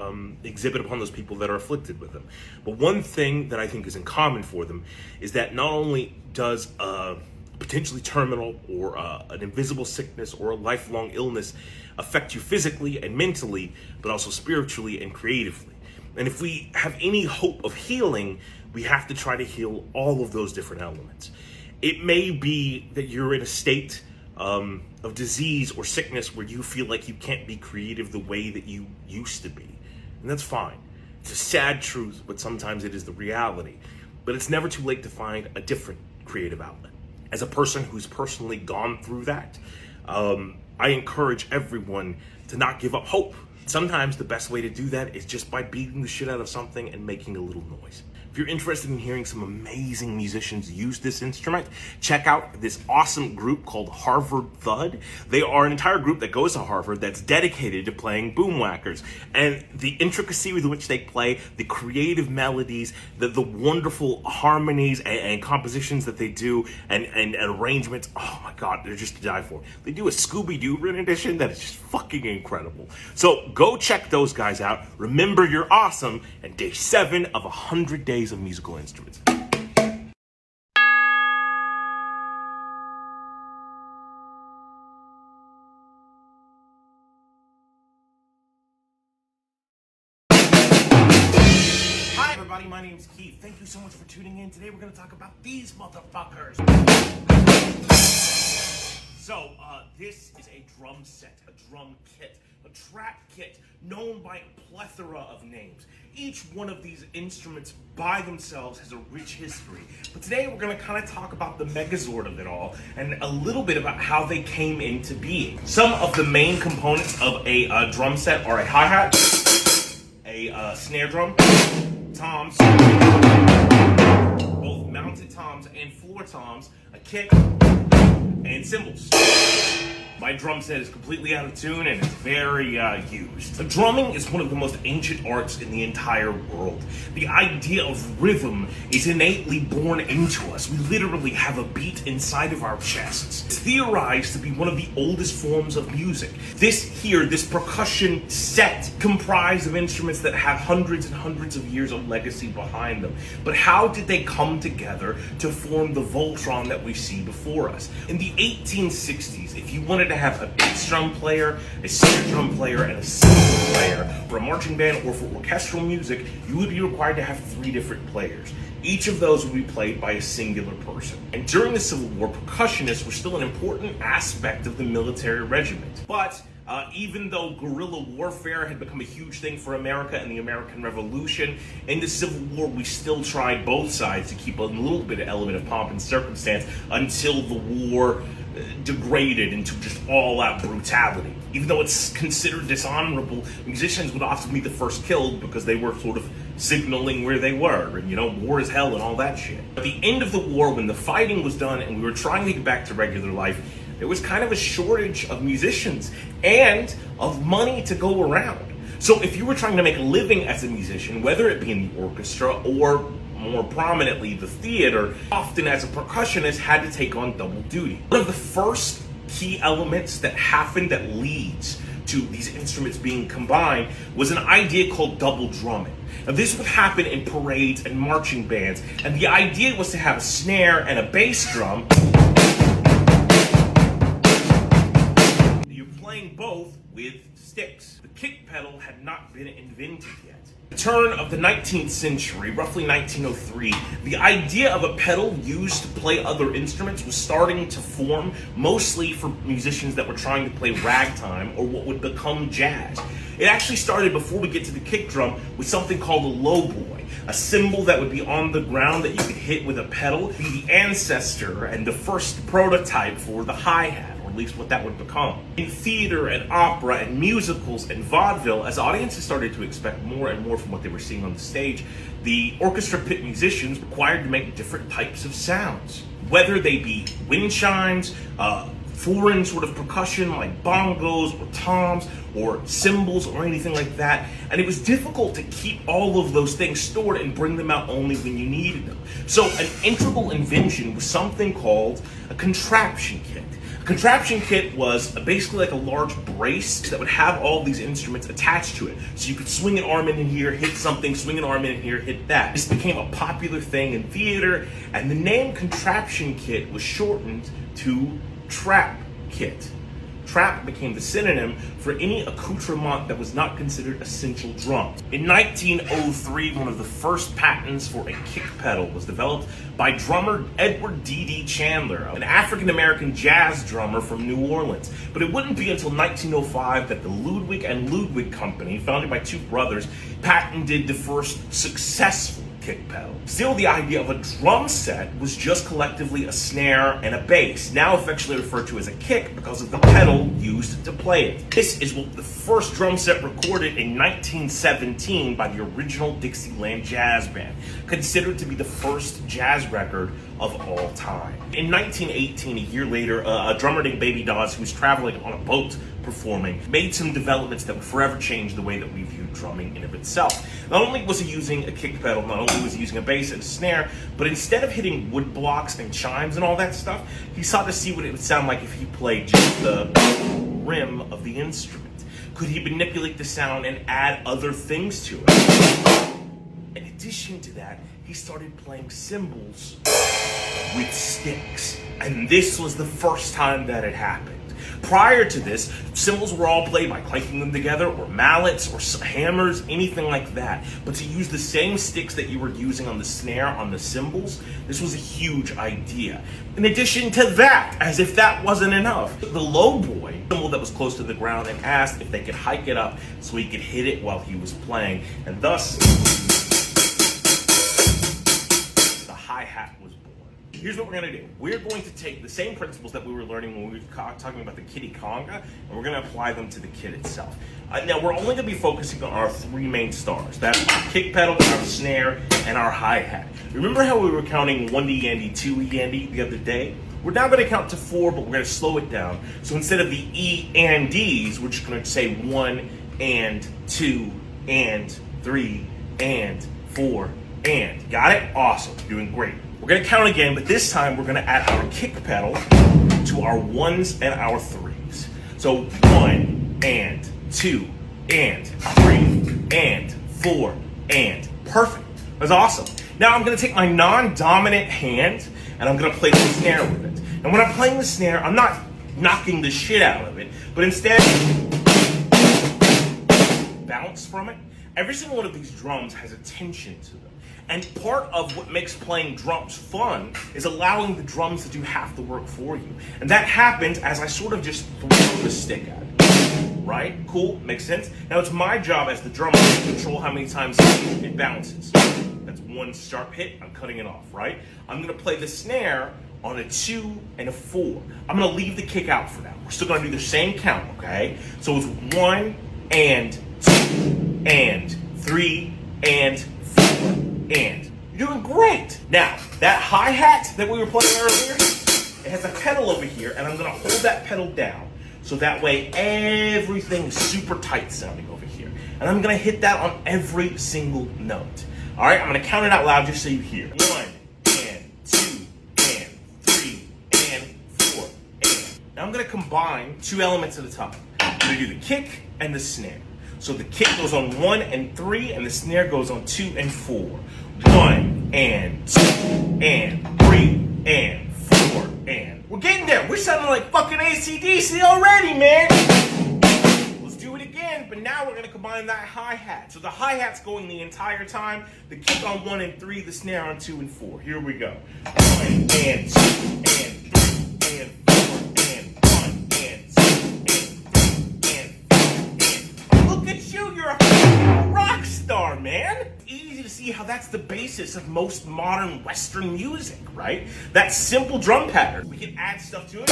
exhibit upon those people that are afflicted with them. But one thing that I think is in common for them is that not only does a potentially terminal or an invisible sickness or a lifelong illness affect you physically and mentally, but also spiritually and creatively. And if we have any hope of healing, we have to try to heal all of those different elements. It may be that you're in a state of disease or sickness where you feel like you can't be creative the way that you used to be. And that's fine. It's a sad truth, but sometimes it is the reality. But it's never too late to find a different creative outlet. As a person who's personally gone through that, I encourage everyone to not give up hope. Sometimes the best way to do that is just by beating the shit out of something and making a little noise. If you're interested in hearing some amazing musicians use this instrument, check out this awesome group called Harvard Thud. They are an entire group that goes to Harvard that's dedicated to playing boomwhackers. And the intricacy with which they play, the creative melodies, the wonderful harmonies and compositions that they do, and arrangements, oh my God, they're just to die for. They do a Scooby-Doo rendition that is just fucking incredible. So go check those guys out. Remember, you're awesome. And day 7 of 100 days of musical instruments. everybody, my name's Keith. Thank you so much for tuning in. Today we're going to talk about these motherfuckers. So, this is a drum set, a drum kit, a trap kit, known by a plethora of names. Each one of these instruments by themselves has a rich history. But today we're going to kind of talk about the megazord of it all and a little bit about how they came into being. Some of the main components of a drum set are a hi-hat, a snare drum, toms, both mounted toms and floor toms, a kick, and cymbals. My drum set is completely out of tune and it's very used. Drumming is one of the most ancient arts in the entire world. The idea of rhythm is innately born into us. We literally have a beat inside of our chests. It's theorized to be one of the oldest forms of music. This percussion set, comprised of instruments that have hundreds and hundreds of years of legacy behind them. But how did they come together to form the Voltron that we see before us? In the 1860s, if you wanted to have a bass drum player, a snare drum player, and a cymbal player for a marching band or for orchestral music, you would be required to have 3 different players. Each of those would be played by a singular person. And during the Civil War, percussionists were still an important aspect of the military regiment. But even though guerrilla warfare had become a huge thing for America and the American Revolution, in the Civil War we still tried both sides to keep a little bit of element of pomp and circumstance until the war degraded into just all-out brutality. Even though it's considered dishonorable, musicians would often be the first killed because they were sort of signaling where they were, and war is hell and all that shit. At the end of the war, when the fighting was done and we were trying to get back to regular life, there was kind of a shortage of musicians and of money to go around. So if you were trying to make a living as a musician, whether it be in the orchestra or more prominently the theater, often as a percussionist had to take on double duty. One of the first key elements that happened that leads to these instruments being combined was an idea called double drumming. Now this would happen in parades and marching bands, and the idea was to have a snare and a bass drum. You're playing both with sticks. The kick pedal had not been invented yet. At the turn of the 19th century, roughly 1903, the idea of a pedal used to play other instruments was starting to form, mostly for musicians that were trying to play ragtime or what would become jazz. It actually started, before we get to the kick drum, with something called a lowboy, a cymbal that would be on the ground that you could hit with a pedal, be the ancestor and the first prototype for the hi-hat, or at least what that would become. In theater and opera and musicals and vaudeville, as audiences started to expect more and more from what they were seeing on the stage, the orchestra pit musicians were required to make different types of sounds. Whether they be wind chimes, foreign sort of percussion like bongos or toms or cymbals or anything like that. And it was difficult to keep all of those things stored and bring them out only when you needed them. So an integral invention was something called a contraption kit. A contraption kit was basically like a large brace that would have all these instruments attached to it. So you could swing an arm in here, hit something, swing an arm in here, hit that. This became a popular thing in theater, and the name contraption kit was shortened to trap kit. Trap became the synonym for any accoutrement that was not considered essential drums. In 1903, one of the first patents for a kick pedal was developed by drummer Edward D.D. Chandler, an African-American jazz drummer from New Orleans. But it wouldn't be until 1905 that the Ludwig and Ludwig Company, founded by 2 brothers, patented the first successful kick pedal. Still, the idea of a drum set was just collectively a snare and a bass, now affectionately referred to as a kick because of the pedal used to play it. This is what the first drum set recorded in 1917 by the original Dixieland Jazz Band, considered to be the first jazz record of all time. In 1918, a year later, a drummer named Baby Dawes, who was traveling on a boat performing, made some developments that would forever change the way that we view drumming in of itself. Not only was he using a kick pedal, not only was he using a bass and a snare, but instead of hitting wood blocks and chimes and all that stuff, he sought to see what it would sound like if he played just the rim of the instrument. Could he manipulate the sound and add other things to it? In addition to that, he started playing cymbals with sticks. And this was the first time that it happened. Prior to this, cymbals were all played by clanking them together, or mallets, or hammers, anything like that. But to use the same sticks that you were using on the snare on the cymbals, this was a huge idea. In addition to that, as if that wasn't enough, the low boy, cymbal that was close to the ground, and asked if they could hike it up so he could hit it while he was playing, and thus the hi-hat was born. Here's what we're gonna do. We're going to take the same principles that we were learning when we were talking about the Kiddie Konga, and we're gonna apply them to the kit itself. Now, we're only gonna be focusing on our three main stars. That's our kick pedal, our snare, and our hi-hat. Remember how we were counting 1E, 2E, the other day? We're now gonna count to 4, but we're gonna slow it down. So instead of the E and Ds, we're just gonna say 1 and 2 and 3 and 4 and. Got it? Awesome, doing great. We're gonna count again, but this time we're gonna add our kick pedal to our 1s and our 3s. So 1 and 2 and 3 and 4 and. Perfect. That's awesome. Now I'm gonna take my non-dominant hand and I'm gonna play the snare with it. And when I'm playing the snare, I'm not knocking the shit out of it, but instead bounce from it. Every single one of these drums has a tension to them. And part of what makes playing drums fun is allowing the drums to do half the work for you. And that happens as I sort of just throw the stick at it. Right? Cool? Makes sense? Now it's my job as the drummer to control how many times it bounces. That's one sharp hit, I'm cutting it off, right? I'm gonna play the snare on a 2 and a 4. I'm gonna leave the kick out for now. We're still gonna do the same count, okay? So it's 1 and 2 and 3 and 4 and. You're doing great. Now, that hi-hat that we were playing earlier, it has a pedal over here, and I'm gonna hold that pedal down so that way everything is super tight sounding over here. And I'm gonna hit that on every single note. All right, I'm gonna count it out loud just so you hear. 1 and 2 and 3 and 4 and. Now I'm gonna combine two elements at a time. I'm gonna do the kick and the snare. So the kick goes on 1 and 3 and the snare goes on 2 and 4. 1 and 2 and 3 and 4 and. We're getting there. We're sounding like fucking AC/DC already, man. Let's do it again, but now we're gonna combine that hi-hat. So the hi-hat's going the entire time. The kick on 1 and 3, the snare on 2 and 4. Here we go. 1 and 2 and 3 and 4 and 1 and 2 and 3 and 4 and. Look at you, you're a rock star, man. Easy to see how that's the basis of most modern Western music, right? That simple drum pattern. We can add stuff to it.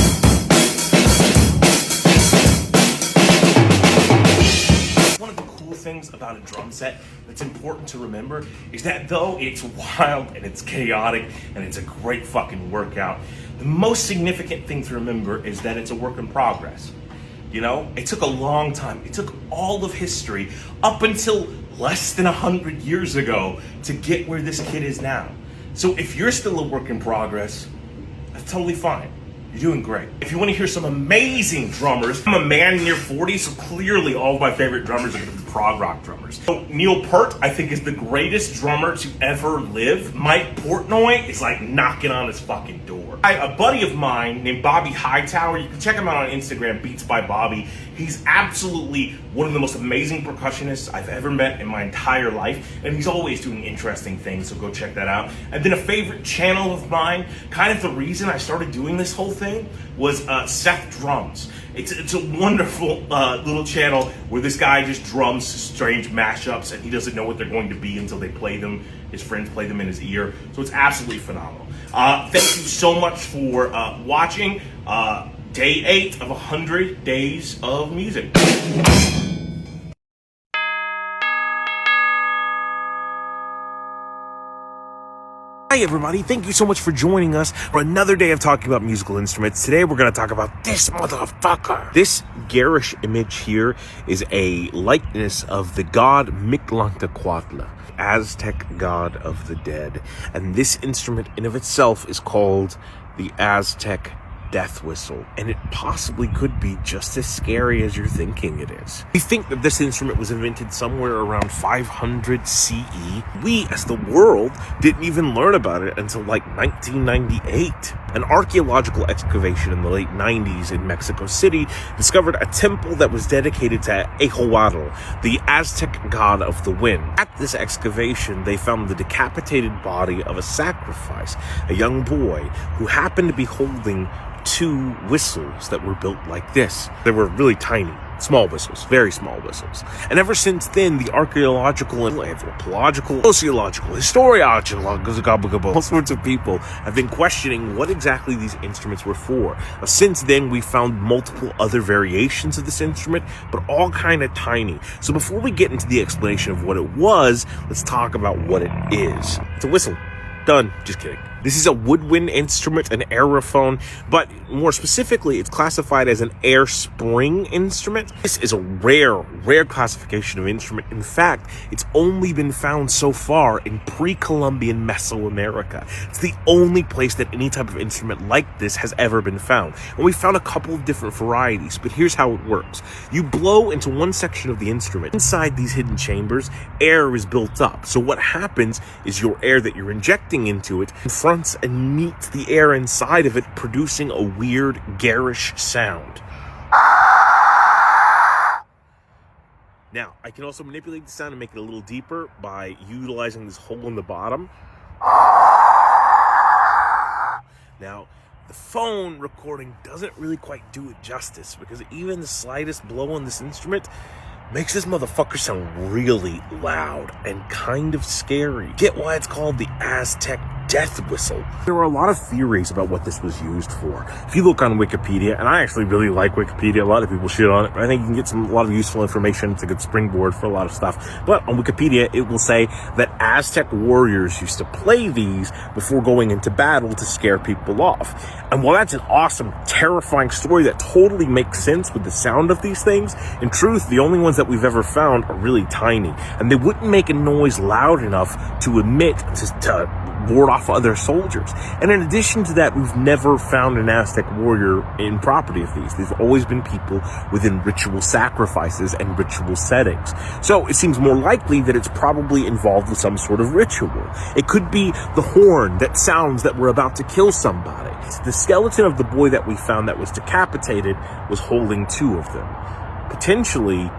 One of the cool things about a drum set that's important to remember is that though it's wild and it's chaotic and it's a great fucking workout, the most significant thing to remember is that it's a work in progress. You know, it took a long time. It took all of history up until less than 100 years ago to get where this kid is now. So if you're still a work in progress, that's totally fine. You're doing great. If you want to hear some amazing drummers, I'm a man near 40, so clearly all of my favorite drummers are going to be prog rock drummers. So Neil Peart, I think, is the greatest drummer to ever live. Mike Portnoy is like knocking on his fucking door. A buddy of mine named Bobby Hightower, you can check him out on Instagram, Beats by Bobby. He's absolutely one of the most amazing percussionists I've ever met in my entire life, and he's always doing interesting things, so go check that out. And then a favorite channel of mine, kind of the reason I started doing this whole thing, was Seth Drums. It's a wonderful little channel where this guy just drums strange mashups, and he doesn't know what they're going to be until they play them. His friends play them in his ear, so it's absolutely phenomenal. Thank you so much for watching day 8 of 100 days of music. Hi everybody, thank you so much for joining us for another day of talking about musical instruments. Today we're going to talk about this motherfucker. This garish image here is a likeness of the god Mictlantecuhtli, Aztec god of the dead. And this instrument in of itself is called the Aztec death whistle, and it possibly could be just as scary as you're thinking it is. We think that this instrument was invented somewhere around 500 CE. We, as the world, didn't even learn about it until like 1998. An archaeological excavation in the late 90s in Mexico City discovered a temple that was dedicated to Alghoza, the Aztec god of the wind. At this excavation, they found the decapitated body of a sacrifice, a young boy who happened to be holding 2 whistles that were built like this. They were really tiny. Small whistles, very small whistles. And ever since then, the archaeological and anthropological, sociological, historiological, all sorts of people have been questioning what exactly these instruments were for. Since then, we found multiple other variations of this instrument, but all kind of tiny. So before we get into the explanation of what it was, let's talk about what it is. It's a whistle. Done. Just kidding. This is a woodwind instrument, an aerophone, but more specifically, it's classified as an air spring instrument. This is a rare classification of instrument. In fact, it's only been found so far in pre-Columbian Mesoamerica. It's the only place that any type of instrument like this has ever been found. And we found a couple of different varieties, but here's how it works. You blow into one section of the instrument. Inside these hidden chambers, air is built up. So what happens is your air that you're injecting into it confronts and meets the air inside of it, producing a weird, garish sound. Now, I can also manipulate the sound and make it a little deeper by utilizing this hole in the bottom. Now, the phone recording doesn't really quite do it justice, because even the slightest blow on this instrument makes this motherfucker sound really loud and kind of scary. Get why it's called the Aztec death whistle. There are a lot of theories about what this was used for. If you look on Wikipedia, and I actually really like Wikipedia, a lot of people shit on it, but I think you can get a lot of useful information. It's a good springboard for a lot of stuff. But on Wikipedia, it will say that Aztec warriors used to play these before going into battle to scare people off. And while that's an awesome, terrifying story that totally makes sense with the sound of these things, in truth, the only ones that we've ever found are really tiny, and they wouldn't make a noise loud enough to emit to ward off other soldiers. And in addition to that, we've never found an Aztec warrior in property of these. They've always been people within ritual sacrifices and ritual settings. So it seems more likely that it's probably involved with some sort of ritual. It could be the horn that sounds that we're about to kill somebody. The skeleton of the boy that we found that was decapitated was holding 2 of them. Potentially,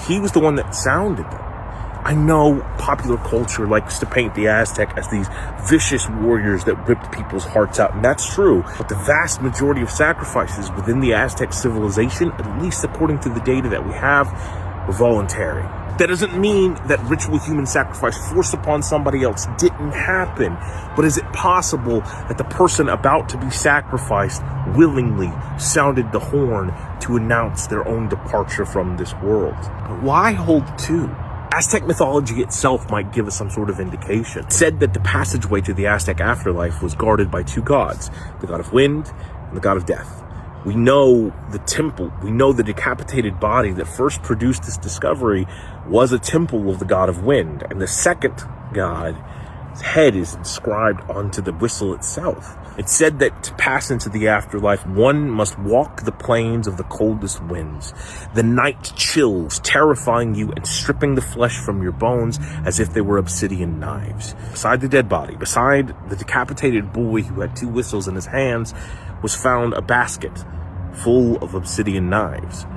he was the one that sounded them. I know popular culture likes to paint the Aztec as these vicious warriors that ripped people's hearts out, and that's true, but the vast majority of sacrifices within the Aztec civilization, at least according to the data that we have, were voluntary. That doesn't mean that ritual human sacrifice forced upon somebody else didn't happen, but is it possible that the person about to be sacrificed willingly sounded the horn to announce their own departure from this world? But why hold 2? Aztec mythology itself might give us some sort of indication. It said that the passageway to the Aztec afterlife was guarded by 2 gods, the god of wind and the god of death. We know the temple, we know the decapitated body that first produced this discovery was a temple of the god of wind, and the second god's head is inscribed onto the whistle itself. It said that to pass into the afterlife, one must walk the plains of the coldest winds, the night chills terrifying you and stripping the flesh from your bones as if they were obsidian knives. Beside the dead body, beside the decapitated boy who had 2 whistles in his hands, was found a basket full of obsidian knives.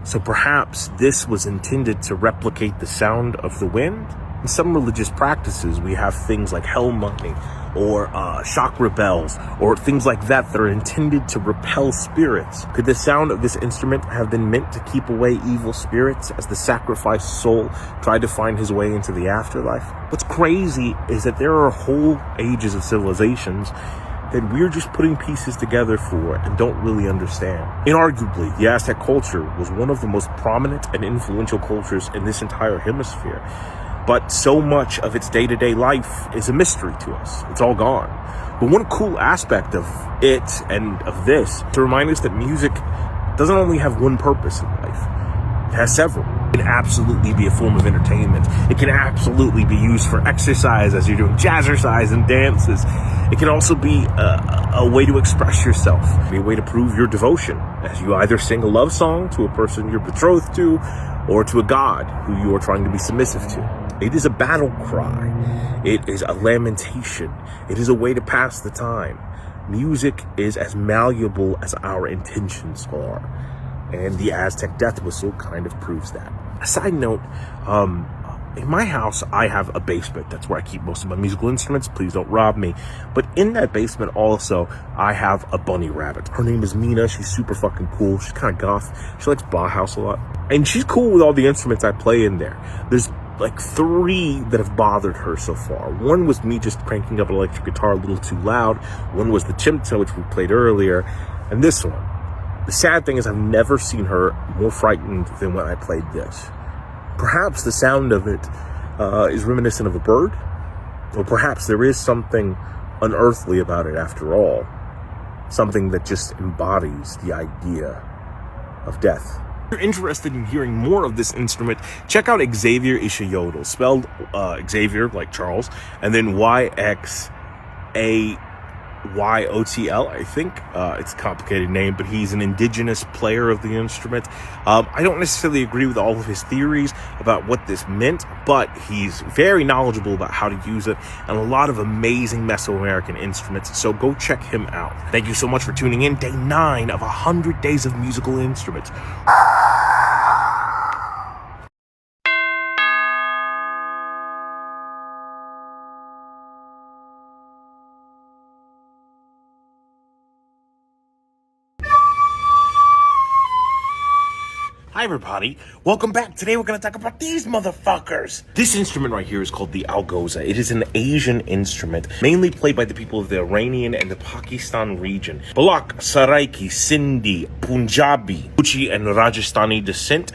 So perhaps this was intended to replicate the sound of the wind? In some religious practices, we have things like hell money or chakra bells or things like that that are intended to repel spirits. Could the sound of this instrument have been meant to keep away evil spirits as the sacrificed soul tried to find his way into the afterlife? What's crazy is that there are whole ages of civilizations that we're just putting pieces together for and don't really understand. Inarguably, the Aztec culture was one of the most prominent and influential cultures in this entire hemisphere. But so much of its day-to-day life is a mystery to us. It's all gone. But one cool aspect of it and of this to remind us that music doesn't only have one purpose in life. It has several. It can absolutely be a form of entertainment. It can absolutely be used for exercise as you're doing jazzercise and dances. It can also be a way to express yourself, be a way to prove your devotion as you either sing a love song to a person you're betrothed to or to a god who you are trying to be submissive to. It is a battle cry. It is a lamentation. It is a way to pass the time. Music is as malleable as our intentions are. And the Aztec death whistle kind of proves that. A side note, in my house, I have a basement. That's where I keep most of my musical instruments. Please don't rob me. But in that basement also, I have a bunny rabbit. Her name is Mina. She's super fucking cool. She's kind of goth. She likes Bauhaus a lot. And she's cool with all the instruments I play in there. There's like 3 that have bothered her so far. One was me just cranking up an electric guitar a little too loud. One was the Chimta, which we played earlier. And this one. The sad thing is I've never seen her more frightened than when I played this. Perhaps the sound of it is reminiscent of a bird. Or perhaps there is something unearthly about it after all. Something that just embodies the idea of death. If you're interested in hearing more of this instrument, check out Xavier Ishayodel, spelled Xavier like Charles, and then YXAYOTL, I think. It's a complicated name, but he's an indigenous player of the instrument. I don't necessarily agree with all of his theories about what this meant, but he's very knowledgeable about how to use it and a lot of amazing Mesoamerican instruments, so go check him out. Thank you so much for tuning in. Day 9 of 100 Days of Musical Instruments. Hi everybody, welcome back. Today we're going to talk about these motherfuckers. This instrument right here is called the Alghoza. It is an Asian instrument, mainly played by the people of the Iranian and the Pakistan region. Balak, Saraiki, Sindhi, Punjabi, Guji, and Rajasthani descent.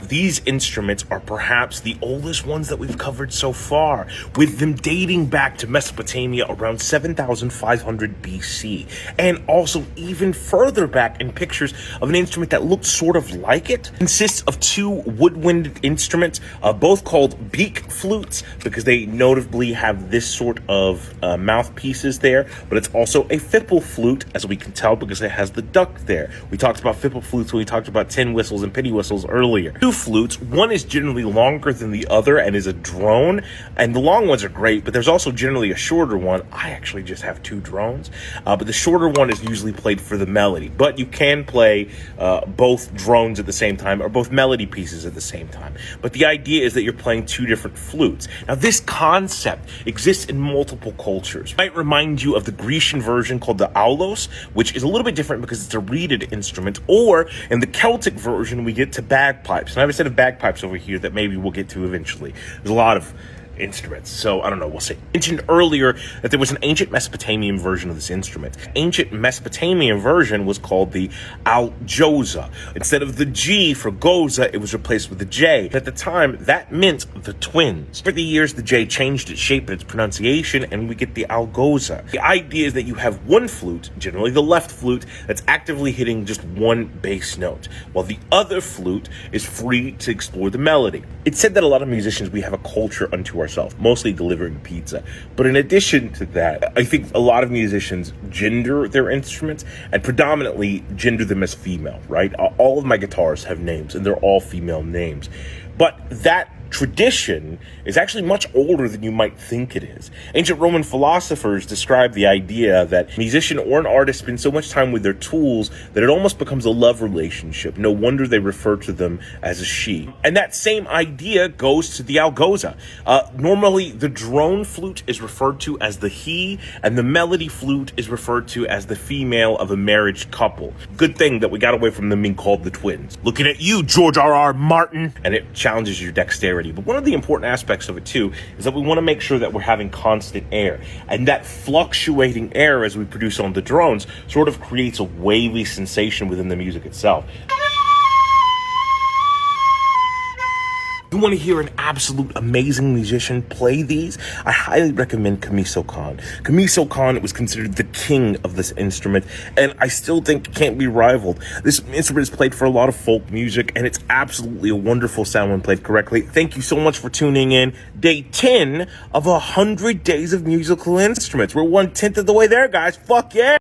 These instruments are perhaps the oldest ones that we've covered so far, with them dating back to Mesopotamia around 7,500 BC, and also even further back in pictures of an instrument that looked sort of like it. Consists of 2 woodwinded instruments, both called beak flutes, because they notably have this sort of mouthpieces there, but it's also a fipple flute, as we can tell, because it has the duck there. We talked about fipple flutes when we talked about tin whistles and penny whistles earlier. 2 flutes, one is generally longer than the other and is a drone, and the long ones are great, but there's also generally a shorter one. I actually just have 2 drones, but the shorter one is usually played for the melody, but you can play both drones at the same time, or both melody pieces at the same time. But the idea is that you're playing 2 different flutes. Now, this concept exists in multiple cultures. It might remind you of the Grecian version called the aulos, which is a little bit different because it's a reeded instrument, or in the Celtic version, we get to bagpipes. And I have a set of bagpipes over here that maybe we'll get to eventually. There's a lot of instruments, so I don't know, we'll see. I mentioned earlier that there was an ancient Mesopotamian version of this instrument. Ancient Mesopotamian version was called the Alghoza. Instead of the G for Goza, it was replaced with the J. At the time, that meant the twins. Over the years, the J changed its shape and its pronunciation, and we get the Alghoza. The idea is that you have one flute, generally the left flute, that's actively hitting just one bass note, while the other flute is free to explore the melody. It's said that a lot of musicians, we have a culture unto ourselves, mostly delivering pizza. But in addition to that, I think a lot of musicians gender their instruments and predominantly gender them as female, right? All of my guitars have names and they're all female names. But that tradition is actually much older than you might think it is. Ancient Roman philosophers describe the idea that a musician or an artist spends so much time with their tools that it almost becomes a love relationship. No wonder they refer to them as a she. And that same idea goes to the Alghoza. Normally, the drone flute is referred to as the he, and the melody flute is referred to as the female of a marriage couple. Good thing that we got away from them being called the twins. Looking at you, George R.R. Martin! And it challenges your dexterity. But one of the important aspects of it too is that we want to make sure that we're having constant air, and that fluctuating air as we produce on the drones sort of creates a wavy sensation within the music itself. You want to hear an absolute amazing musician play these? I highly recommend Kamiso Khan. Kamiso Khan was considered the king of this instrument, and I still think it can't be rivaled. This instrument is played for a lot of folk music, and it's absolutely a wonderful sound when played correctly. Thank you so much for tuning in. Day 10 of 100 days of musical instruments. We're 1/10 of the way there, guys. Fuck yeah!